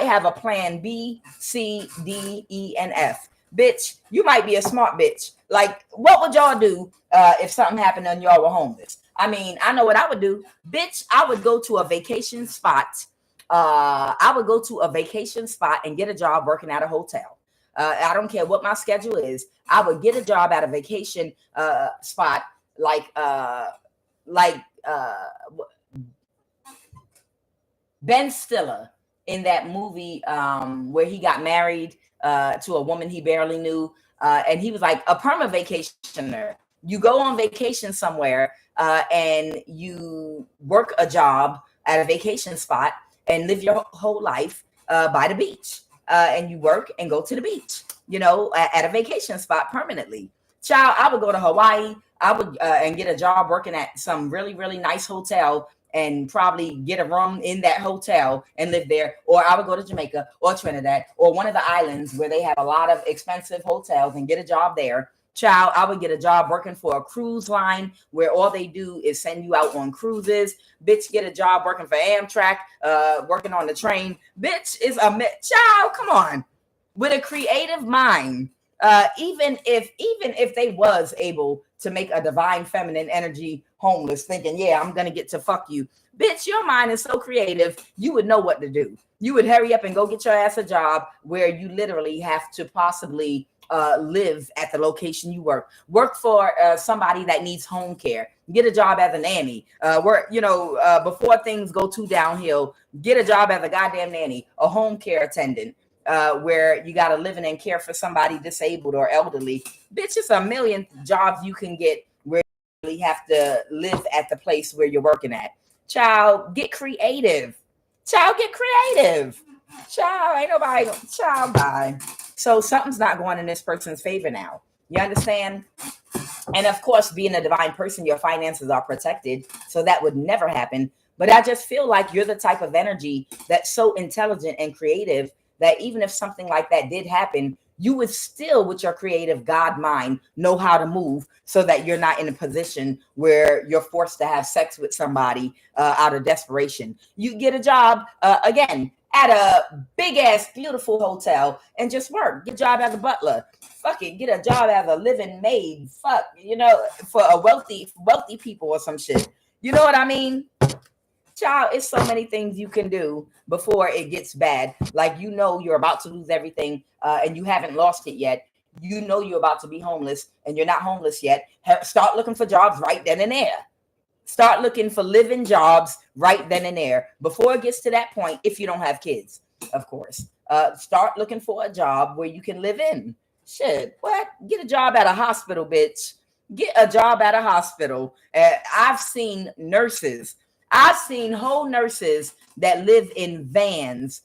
have a plan B, C, D, E, and F. Bitch, you might be a smart bitch. Like, what would y'all do if something happened and y'all were homeless? I mean, I know what I would do. Bitch, I would go to a vacation spot. I would go to a vacation spot and get a job working at a hotel. I don't care what my schedule is. I would get a job at a vacation spot like Ben Stiller in that movie where he got married to a woman he barely knew. And he was like a perma vacationer. You go on vacation somewhere and you work a job at a vacation spot and live your whole life by the beach. And you work and go to the beach, you know, at a vacation spot permanently. Child, I would go to Hawaii. I would and get a job working at some really, really nice hotel and probably get a room in that hotel and live there. Or I would go to Jamaica or Trinidad or one of the islands where they have a lot of expensive hotels and get a job there. Child, I would get a job working for a cruise line where all they do is send you out on cruises. Bitch, get a job working for Amtrak, working on the train. Bitch is a child. Come on, with a creative mind. Even if they was able to make a divine feminine energy homeless, thinking, yeah, I'm gonna get to fuck you, bitch, your mind is so creative, you would know what to do. You would hurry up and go get your ass a job where you literally have to possibly live at the location you work for somebody that needs home care. Get a job as a nanny. Before things go too downhill, get a job as a goddamn nanny, a home care attendant. Where you got to live in and care for somebody disabled or elderly. Bitch, it's a million jobs you can get where you really have to live at the place where you're working at. Child, get creative. Child, get creative. Child, ain't nobody. Child, bye. So something's not going in this person's favor now. You understand? And of course, being a divine person, your finances are protected. So that would never happen. But I just feel like you're the type of energy that's so intelligent and creative that even if something like that did happen, you would still, with your creative God mind, know how to move so that you're not in a position where you're forced to have sex with somebody out of desperation. You get a job, again, at a big ass, beautiful hotel and just work. Get a job as a butler. Fuck it. Get a job as a living maid. Fuck, you know, for a wealthy people or some shit. You know what I mean? Child, it's so many things you can do before it gets bad. Like, you know, you're about to lose everything and you haven't lost it yet. You know you're about to be homeless and you're not homeless yet. Start looking for jobs right then and there. Start looking for living jobs right then and there before it gets to that point. If you don't have kids, of course, start looking for a job where you can live in. Shit, what? Get a job at a hospital, bitch. Get a job at a hospital. I've seen nurses. I've seen whole nurses that live in vans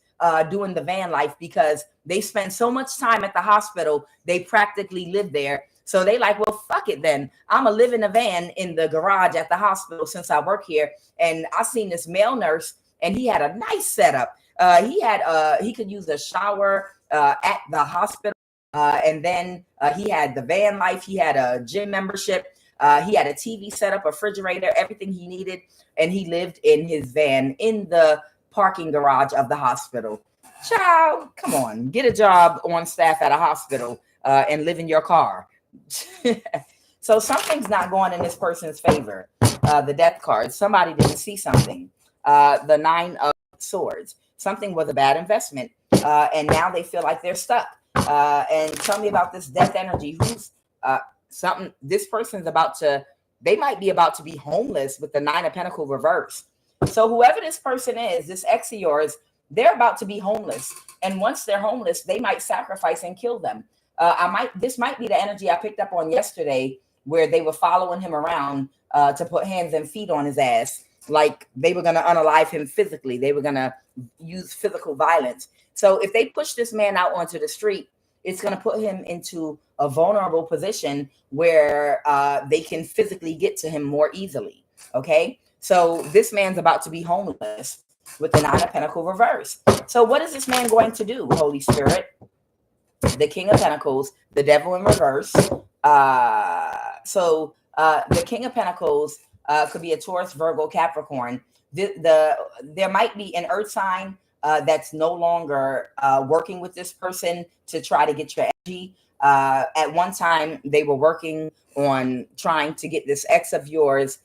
doing the van life because they spend so much time at the hospital, they practically live there. So they like, well, fuck it then. I'm going to live in a van in the garage at the hospital since I work here. And I seen this male nurse and he had a nice setup. He could use a shower at the hospital. And then he had the van life. He had a gym membership. He had a TV setup, a refrigerator, everything he needed. And he lived in his van in the parking garage of the hospital. Child, come on, get a job on staff at a hospital. and live in your car. So something's not going in this person's favor. The death card. Somebody didn't see something. The 9 of Swords. Something was a bad investment, and now they feel like they're stuck. And tell me about this death energy. Who's something? This person's about to. They might be about to be homeless with the 9 of Pentacles reverse. So whoever this person is, this ex of yours, they're about to be homeless. And once they're homeless, they might sacrifice and kill them. This might be the energy I picked up on yesterday, where they were following him around to put hands and feet on his ass. Like they were going to unalive him physically. They were going to use physical violence. So if they push this man out onto the street, it's going to put him into a vulnerable position where they can physically get to him more easily. Okay. So this man's about to be homeless with the 9 of Pentacles reverse. So what is this man going to do, Holy Spirit? The King of Pentacles, the Devil in reverse. So the King of Pentacles could be a Taurus, Virgo, Capricorn. There might be an earth sign that's no longer working with this person to try to get your energy. At one time, they were working on trying to get this ex of yours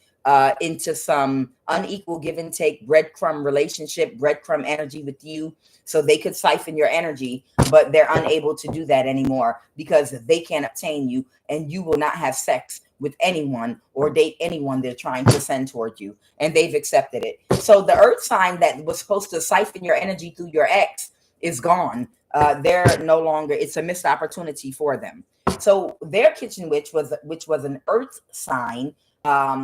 into some unequal give and take breadcrumb relationship, breadcrumb energy with you, so they could siphon your energy, but they're unable to do that anymore because they can't obtain you, and you will not have sex with anyone or date anyone they're trying to send toward you, and they've accepted it. So the earth sign that was supposed to siphon your energy through your ex is gone. They're no longer, it's a missed opportunity for them. So their kitchen witch which was an earth sign, that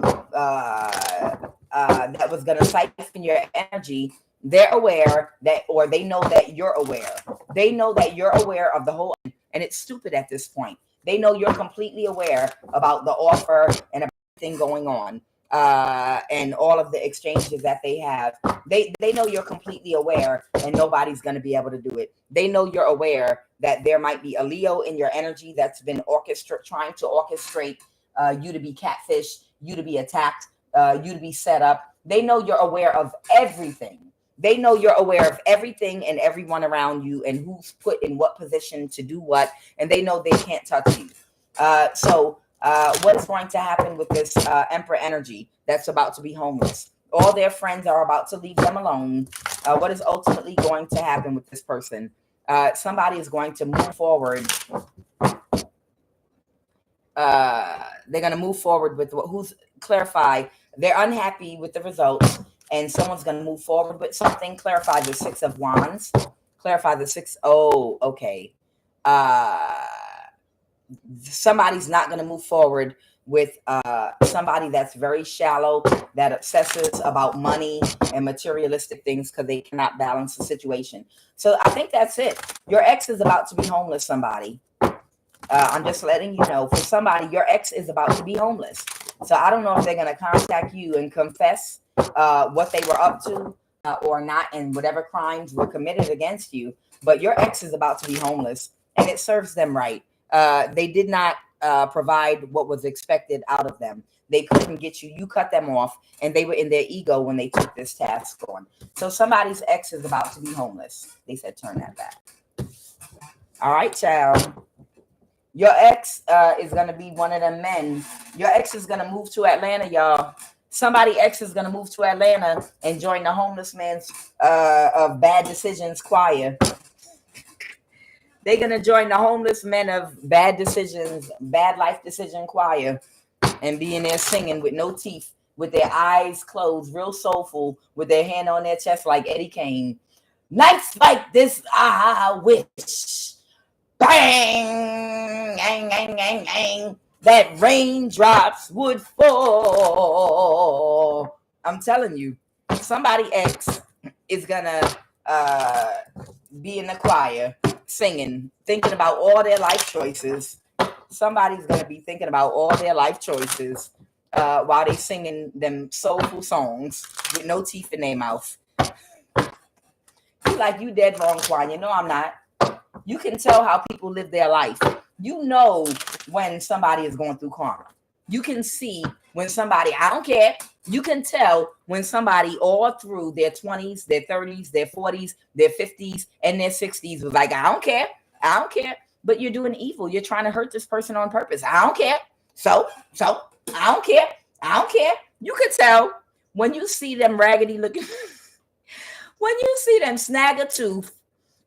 was going to siphon your energy. They're aware that, or they know that you're aware. They know that you're aware of the whole, and it's stupid at this point. They know you're completely aware about the offer and everything going on, and all of the exchanges that they have. They know you're completely aware, and nobody's going to be able to do it. They know you're aware that there might be a Leo in your energy that's been trying to orchestrate you to be catfished, you to be attacked, you to be set up. They know you're aware of everything. They know you're aware of everything and everyone around you and who's put in what position to do what, and they know they can't touch you. So what's going to happen with this Emperor energy that's about to be homeless? All their friends are about to leave them alone. What is ultimately going to happen with this person? Somebody is going to move forward. They're going to move forward with who's clarify. They're unhappy with the results, and someone's going to move forward with something. Clarify the 6 of Wands. Clarify the 6. Oh, okay. Somebody's not going to move forward with somebody that's very shallow, that obsesses about money and materialistic things because they cannot balance the situation. So I think that's it. Your ex is about to be homeless, somebody. I'm just letting you know, for somebody, your ex is about to be homeless. So I don't know if they're going to contact you and confess what they were up to or not, and whatever crimes were committed against you. But your ex is about to be homeless, and it serves them right. They did not provide what was expected out of them. They couldn't get you. You cut them off, and they were in their ego when they took this task on. So somebody's ex is about to be homeless. They said, turn that back. All right, child. Your ex is going to be one of them men. Your ex is going to move to Atlanta, y'all. Somebody ex is going to move to Atlanta and join the homeless man's of bad decisions choir. They're going to join the homeless men of bad decisions, bad life decision choir, and be in there singing with no teeth, with their eyes closed, real soulful, with their hand on their chest like Eddie Kane. Nights like this, I wish. Bang, bang, bang, bang, bang, that raindrops would fall. I'm telling you, somebody ex is gonna be in the choir singing, thinking about all their life choices. Somebody's gonna be thinking about all their life choices while they singing them soulful songs with no teeth in their mouth. Like, you dead wrong, Quan. You know I'm not. You can tell how people live their life. You know when somebody is going through karma. You can see when somebody, I don't care. You can tell when somebody all through their 20s, their 30s, their 40s, their 50s, and their 60s was like, I don't care. I don't care. but you're doing evil. You're trying to hurt this person on purpose. I don't care. So I don't care. I don't care. You could tell when you see them raggedy looking, when you see them snag a tooth,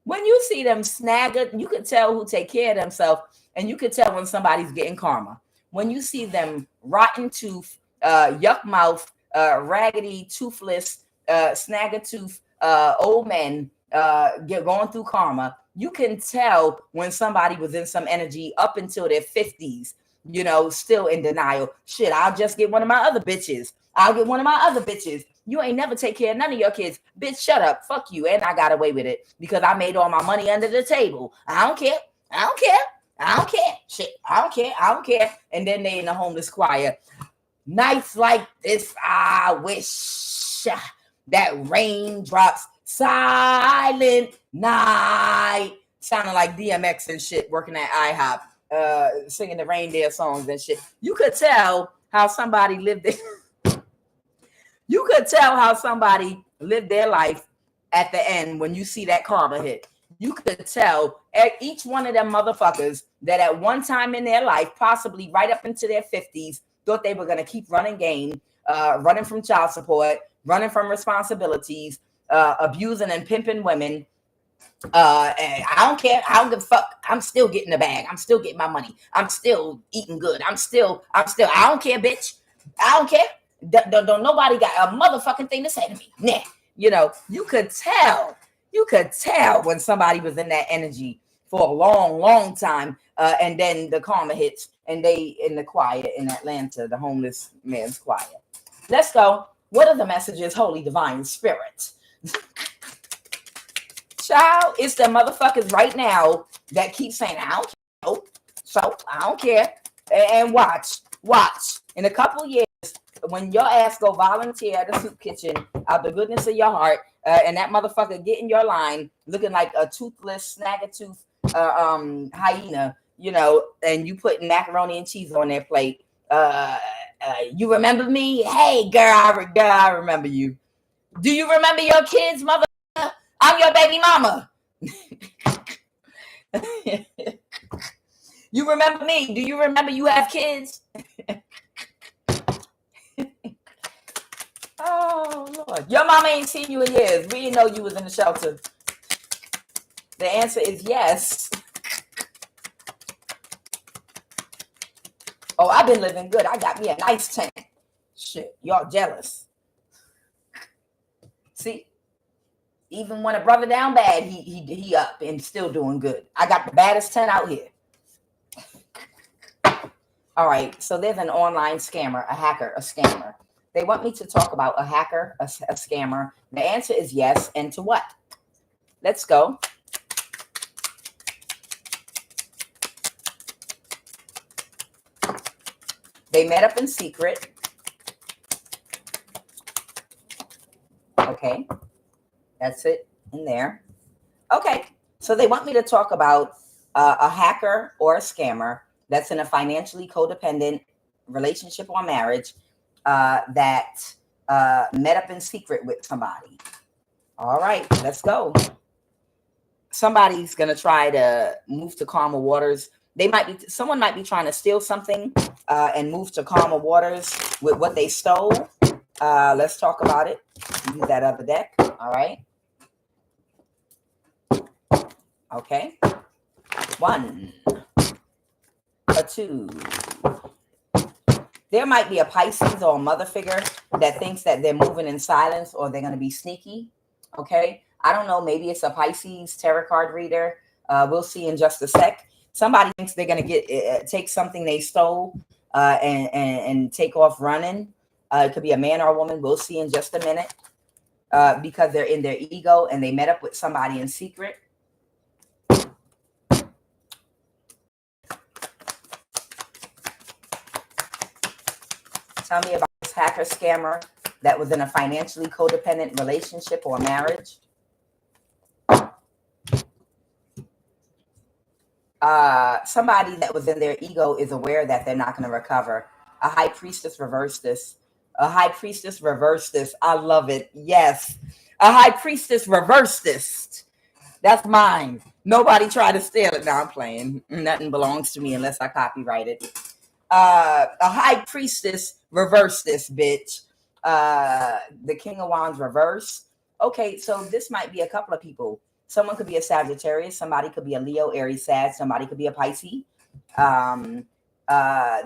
when you see them snag a, you could tell who take care of themselves, and you could tell when somebody's getting karma. When you see them rotten tooth, yuck mouth, raggedy, toothless, snag a tooth, old men going through karma, you can tell when somebody was in some energy up until their 50s, you know, still in denial. Shit, I'll just get one of my other bitches. I'll get one of my other bitches. You ain't never take care of none of your kids. Bitch, shut up. Fuck you. And I got away with it because I made all my money under the table. I don't care. I don't care. I don't care. Shit, I don't care. I don't care. And then they in the homeless choir. Nights like this, I wish that raindrops, silent night. Sounding like DMX and shit, working at IHOP, singing the reindeer songs and shit. You could tell how somebody lived there. You could tell how somebody lived their life at the end when you see that karma hit. You could tell each one of them motherfuckers that at one time in their life, possibly right up into their 50s, thought they were going to keep running game, running from child support, running from responsibilities, abusing and pimping women. And I don't care. I don't give a fuck. I'm still getting the bag. I'm still getting my money. I'm still eating good. I don't care, bitch. I don't care. Don't nobody got a motherfucking thing to say to me. Nah. You know, you could tell when somebody was in that energy for a long, long time. And then the karma hits and they in the choir in Atlanta, the homeless man's choir. Let's go. What are the messages, Holy Divine Spirit? Child, it's the motherfuckers right now that keep saying, I don't care. So I don't care. And watch. In a couple years, when your ass go volunteer at the soup kitchen out the goodness of your heart, and that motherfucker get in your line looking like a toothless, snag-a-tooth hyena, you know, and you put macaroni and cheese on their plate. You remember me? Hey, girl, I remember you. Do you remember your kids, mother? I'm your baby mama. You remember me? Do you remember you have kids? Oh, Lord. Your mama ain't seen you in years. We didn't know you was in the shelter. The answer is yes. Oh, I've been living good. I got me a nice tent. Shit, y'all jealous. See? Even when a brother down bad, he up and still doing good. I got the baddest tent out here. All right, so there's an online scammer, a hacker, a scammer. They want me to talk about a hacker, a scammer. The answer is yes, and to what? Let's go. They met up in secret. Okay. That's it in there. Okay. So they want me to talk about a hacker or a scammer that's in a financially codependent relationship or marriage that met up in secret with somebody. All right, let's go. Somebody's going to try to move to calmer waters. Someone might be trying to steal something and move to calmer waters with what they stole. Let's talk about it. Use that other deck. All right. Okay. 1, a 2. There might be a Pisces or a mother figure that thinks that they're moving in silence or they're going to be sneaky. Okay. I don't know. Maybe it's a Pisces tarot card reader. We'll see in just a sec. Somebody thinks they're going to take something they stole and take off running. It could be a man or a woman. We'll see in just a minute because they're in their ego and they met up with somebody in secret. Tell me about this hacker scammer that was in a financially codependent relationship or marriage. Somebody that was in their ego is aware that they're not going to recover. A high priestess reversed this. A high priestess reversed this. I love it. Yes. A high priestess reversed this. That's mine. Nobody try to steal it. Now I'm playing. Nothing belongs to me unless I copyright it. A high priestess reverse this bitch. The King of Wands reverse. Okay, so this might be a couple of people. Someone could be a Sagittarius. Somebody could be a Leo, Aries, Sag. Somebody could be a Pisces.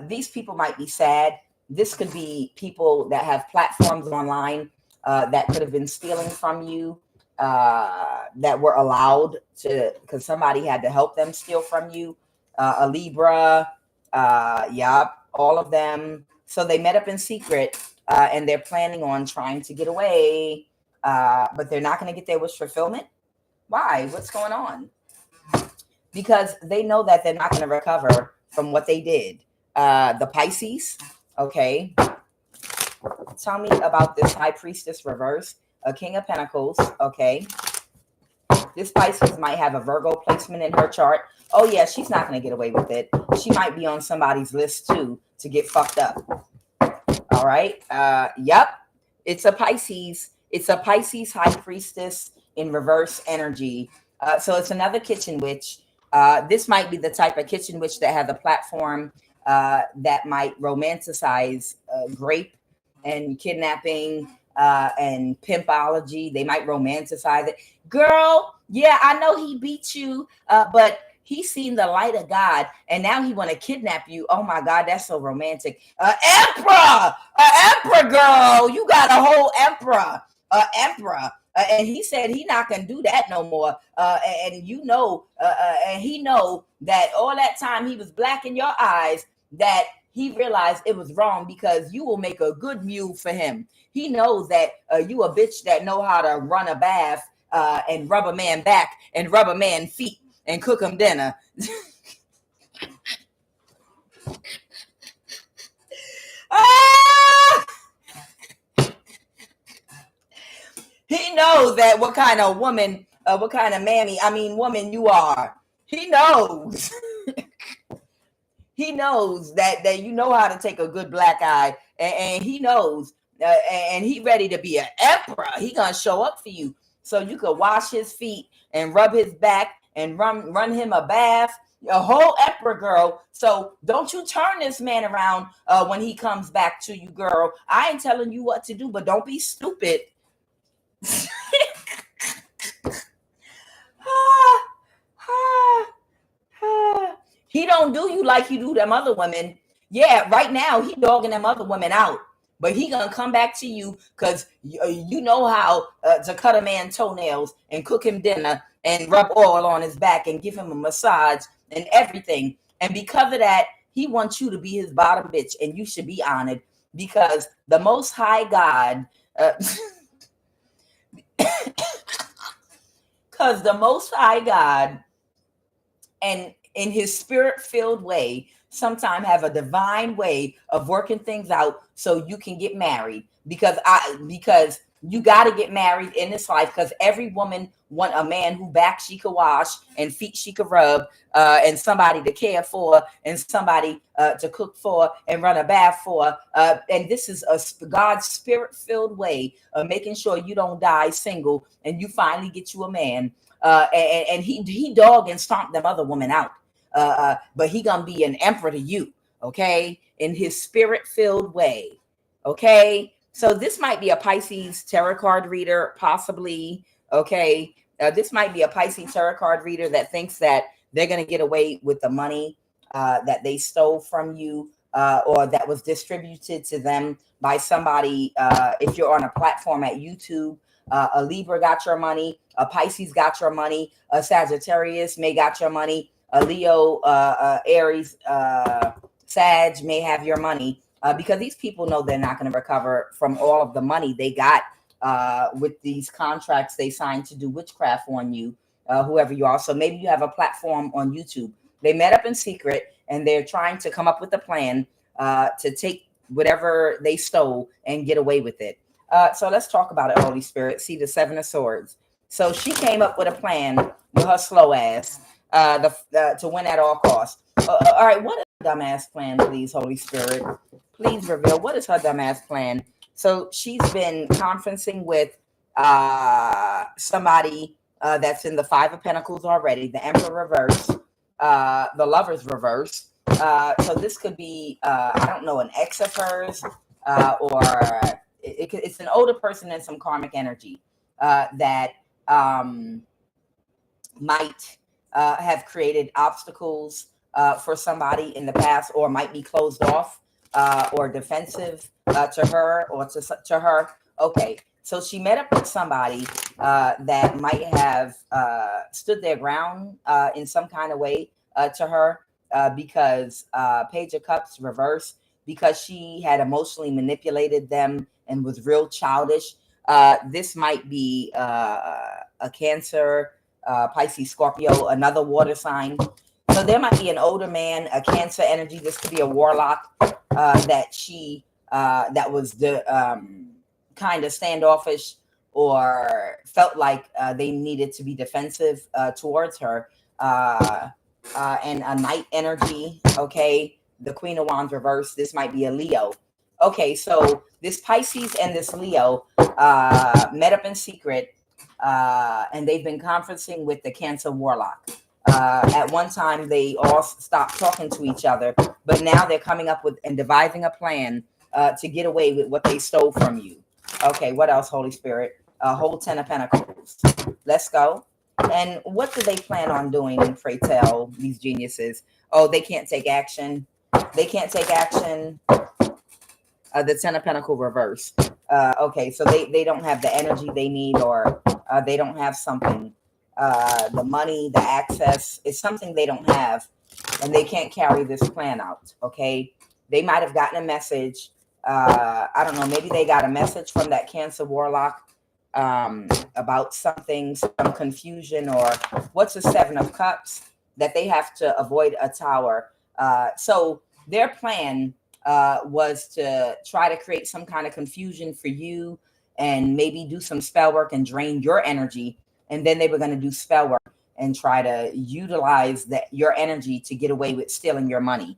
These people might be sad. This could be people that have platforms online that could have been stealing from you, that were allowed to, because somebody had to help them steal from you. A Libra, all of them. So they met up in secret, and they're planning on trying to get away, but they're not going to get their wish fulfillment. Why? What's going on? Because they know that they're not going to recover from what they did. The Pisces, okay. Tell me about this High Priestess reverse. A King of Pentacles, okay. This Pisces might have a Virgo placement in her chart. Oh yeah, she's not going to get away with it. She might be on somebody's list too to get fucked up. All right. Yep. It's a Pisces. It's a Pisces High Priestess in reverse energy. So it's another kitchen witch. This might be the type of kitchen witch that has a platform that might romanticize rape and kidnapping and pimpology. They might romanticize it. Girl, yeah, I know he beat you, but he's seen the light of God, and now he want to kidnap you. Oh my God, that's so romantic. Emperor girl, you got a whole emperor. And he said he not gonna do that no more. And you know, and he know that all that time he was black in your eyes, that he realized it was wrong because you will make a good mule for him. He knows that you a bitch that know how to run a bath and rub a man back and rub a man feet and cook him dinner. He knows that what kind of woman, what kind of woman you are. He knows. He knows that you know how to take a good black eye, and he knows, and he ready to be an emperor. He gonna show up for you, so you could wash his feet and rub his back and run him a bath. A whole emperor, girl. So don't you turn this man around when he comes back to you, girl. I ain't telling you what to do, but don't be stupid. He don't do you like you do them other women. Yeah, right now he dogging them other women out, but he gonna come back to you because you know how to cut a man's toenails and cook him dinner and rub oil on his back and give him a massage and everything. And because of that, he wants you to be his bottom bitch, and you should be honored because the Most High God. Because the Most High God, and in his spirit-filled way, sometimes have a divine way of working things out so you can get married. Because you got to get married in this life, because every woman want a man who back she could wash and feet she could rub, and somebody to care for, and somebody to cook for and run a bath for. And this is a God's spirit-filled way of making sure you don't die single and you finally get you a man. And he dog and stomp them other women out. But he gonna be an emperor to you, okay? In his spirit-filled way, okay? So this might be a Pisces tarot card reader, possibly, okay? This might be a Pisces tarot card reader that thinks that they're gonna get away with the money that they stole from you, or that was distributed to them by somebody. If you're on a platform at YouTube, a Libra got your money, a Pisces got your money, a Sagittarius may got your money, a Leo, Aries, Sag may have your money, because these people know they're not going to recover from all of the money they got with these contracts they signed to do witchcraft on you, whoever you are. So maybe you have a platform on YouTube. They met up in secret and they're trying to come up with a plan to take whatever they stole and get away with it. So let's talk about it, Holy Spirit. See the Seven of Swords. So she came up with a plan with her slow ass to win at all costs. All right, what is her dumbass plan, please, Holy Spirit? Please reveal, what is her dumbass plan? So she's been conferencing with somebody That's in the Five of Pentacles already. The Emperor reverse, the Lover's reverse. So this could be, I don't know, an ex of hers, or it's an older person in some karmic energy that might have created obstacles for somebody in the past, or might be closed off or defensive to her or to her. Okay, so she met up with somebody that might have stood their ground in some kind of way to her because Page of Cups reverse, because she had emotionally manipulated them and was real childish. This might be a Cancer, Pisces, Scorpio, another water sign. So there might be an older man, a Cancer energy. This could be a Warlock that was the kind of standoffish, or felt like they needed to be defensive towards her, and a Knight energy. Okay, the Queen of Wands reverse. This might be a Leo. Okay, so this Pisces and this Leo met up in secret, and they've been conferencing with the Cancer Warlock. At one time, they all stopped talking to each other, but now they're coming up with and devising a plan to get away with what they stole from you. Okay, what else, Holy Spirit? Whole 10 of Pentacles. Let's go. And what do they plan on doing, pray tell, these geniuses? Oh, they can't take action. They can't take action. The 10 of Pentacles reverse. Okay, so they don't have the energy they need, or they don't have something. The money, the access is something they don't have, and they can't carry this plan out. Okay, they might have gotten a message. I don't know, maybe they got a message from that Cancer Warlock about something, some confusion, or what's the Seven of Cups, that they have to avoid a tower. So their plan was to try to create some kind of confusion for you, and maybe do some spell work and drain your energy. And then they were going to do spell work and try to utilize your energy to get away with stealing your money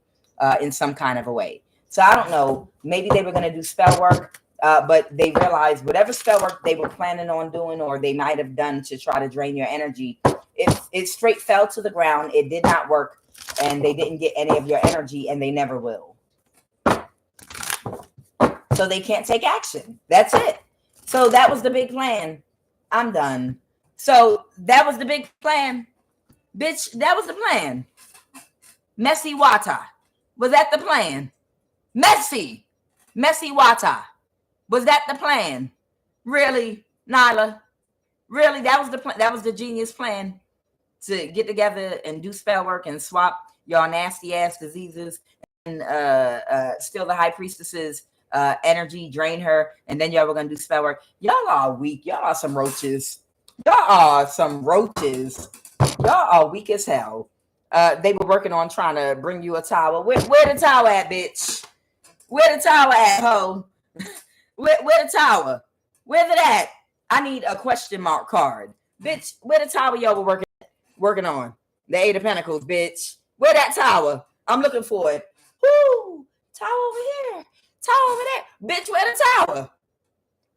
in some kind of a way. So I don't know, maybe they were going to do spell work, but they realized whatever spell work they were planning on doing, or they might have done to try to drain your energy, it straight fell to the ground. It did not work, and they didn't get any of your energy, and they never will. So they can't take action. That's it. So that was the big plan. I'm done. So that was the big plan. Bitch, that was the plan. Messy Wata. Was that the plan? Messy Wata. Was that the plan? Really, Nyla? Really, that was the plan. That was the genius plan, to get together and do spell work and swap y'all nasty ass diseases, and steal the High Priestess's energy, drain her, and then y'all were gonna do spell work. Y'all are weak. Y'all are some roaches. Y'all are some roaches. Y'all are weak as hell. They were working on trying to bring you a tower. Where the tower at, bitch? Where the tower at, ho? Where the tower? Where's it at? I need a question mark card. Bitch, where the tower y'all were working on? The Eight of Pentacles, bitch. Where that tower? I'm looking for it. Whoo! Tower over here. Tower over there. Bitch, where the tower?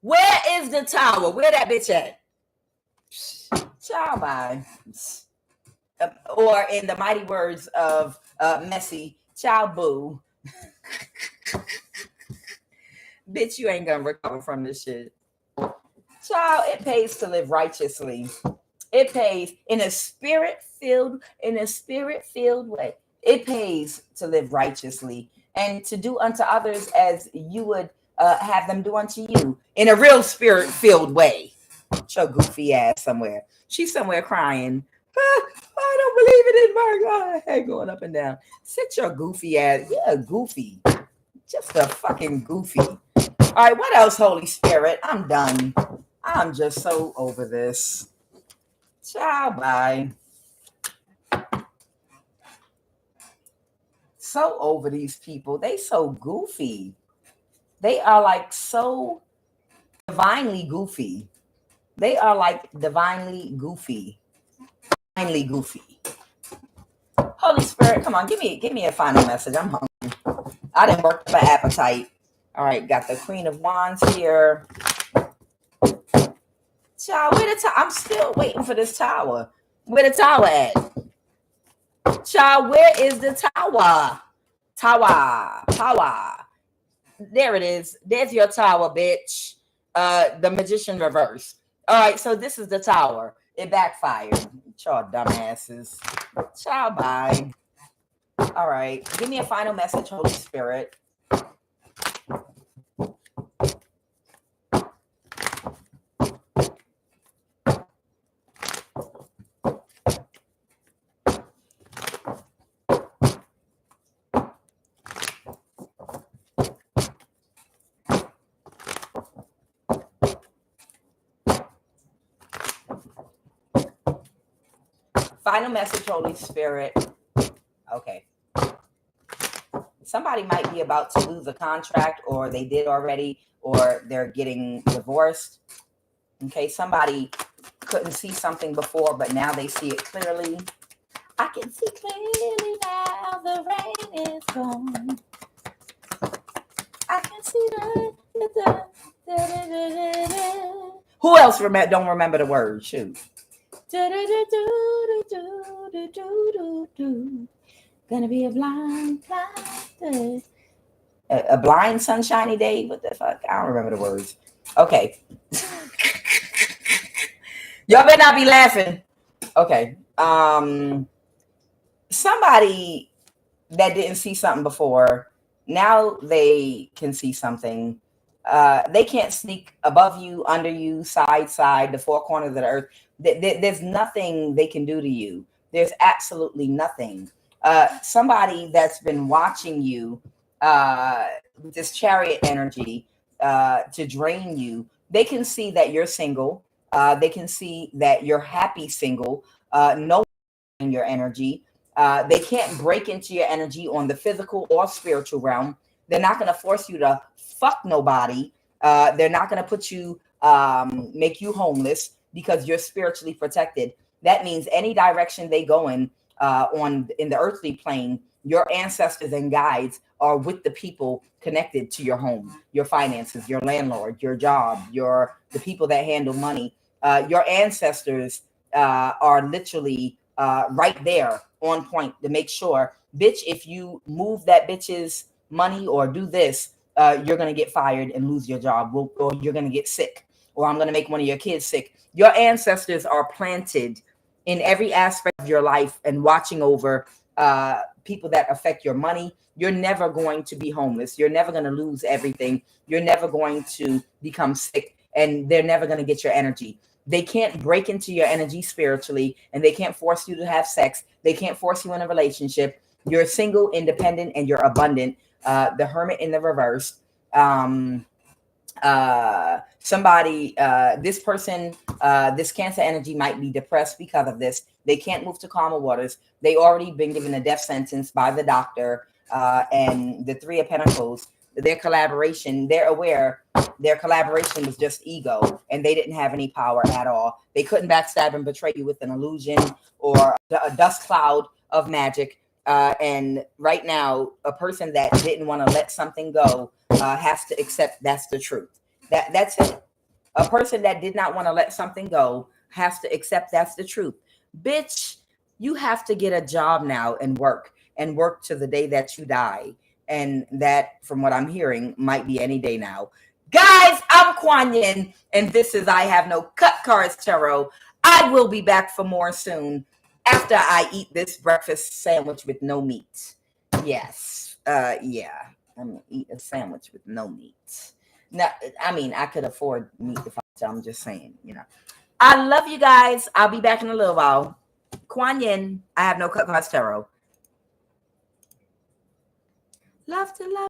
Where is the tower? Where that bitch at? Child, bye. Or in the mighty words of Messy, child boo. Bitch, you ain't gonna recover from this shit. Child, it pays to live righteously. It pays in a spirit-filled way. It pays to live righteously and to do unto others as you would have them do unto you, in a real spirit-filled way. Your goofy ass somewhere. She's somewhere crying. I don't believe it in my God. Head going up and down. Sit your goofy ass. Yeah, goofy. Just a fucking goofy. All right, what else, Holy Spirit? I'm done. I'm just so over this. Ciao, bye. So over these people. They so goofy. They are like so divinely goofy. They are like divinely goofy. Divinely goofy. Holy Spirit, come on, give me a final message. I'm hungry. I didn't work for appetite. All right, got the Queen of Wands here. Child, where the tower? I'm still waiting for this tower. Where the tower at? Child, where is the tower? Tower. There it is. There's your tower, bitch. The magician reverse. All right, so this is the tower. It backfired. Y'all dumbasses. Child, bye. All right, give me a final message, Holy Spirit. Final message, Holy Spirit. Okay. Somebody might be about to lose a contract, or they did already, or they're getting divorced. Okay, somebody couldn't see something before, but now they see it clearly. I can see clearly now the rain is gone. I can see Who else don't remember the words? Shoot. Gonna be a blind day. A blind sunshiny day? What the fuck? I don't remember the words. Okay. Y'all better not be laughing. Okay. Somebody that didn't see something before, now they can see something. They can't sneak above you, under you, side, the four corners of the earth. There's nothing they can do to you. There's absolutely nothing. Somebody that's been watching you with this chariot energy to drain you, they can see that you're single. They can see that you're happy single. No in your energy. They can't break into your energy on the physical or spiritual realm. They're not going to force you to fuck nobody. They're not going to put you, make you homeless, because you're spiritually protected. That means any direction they go in the earthly plane, your ancestors and guides are with the people connected to your home, your finances, your landlord, your job, the people that handle money. Your ancestors are literally right there on point to make sure, bitch, if you move that bitch's money or do this, you're going to get fired and lose your job, or you're going to get sick, or I'm going to make one of your kids sick. Your ancestors are planted in every aspect of your life and watching over people that affect your money. You're never going to be homeless. You're never going to lose everything. You're never going to become sick, and they're never going to get your energy. They can't break into your energy spiritually, and they can't force you to have sex. They can't force you in a relationship. You're single, independent, and you're abundant. The Hermit in the reverse. This person, this Cancer energy might be depressed because of this. They can't move to calmer waters. They already been given a death sentence by the doctor, and the Three of Pentacles. Their collaboration, they're aware their collaboration was just ego, and they didn't have any power at all. They couldn't backstab and betray you with an illusion or a dust cloud of magic. And right now, a person that didn't want to let something go has to accept that's the truth. That's it. A person that did not want to let something go has to accept that's the truth. Bitch, you have to get a job now and work to the day that you die. And that, from what I'm hearing, might be any day now. Guys, I'm QUAN Yin, and this is I Have No Cut Cards Tarot. I will be back for more soon after I eat this breakfast sandwich with no meat. Yes. Yeah. I'm going to eat a sandwich with no meat. Now, I mean, I could afford meat if I'm just saying, you know. I love you guys. I'll be back in a little while. QUAN Yin, I Have No Cut Cards Tarot. Love to love.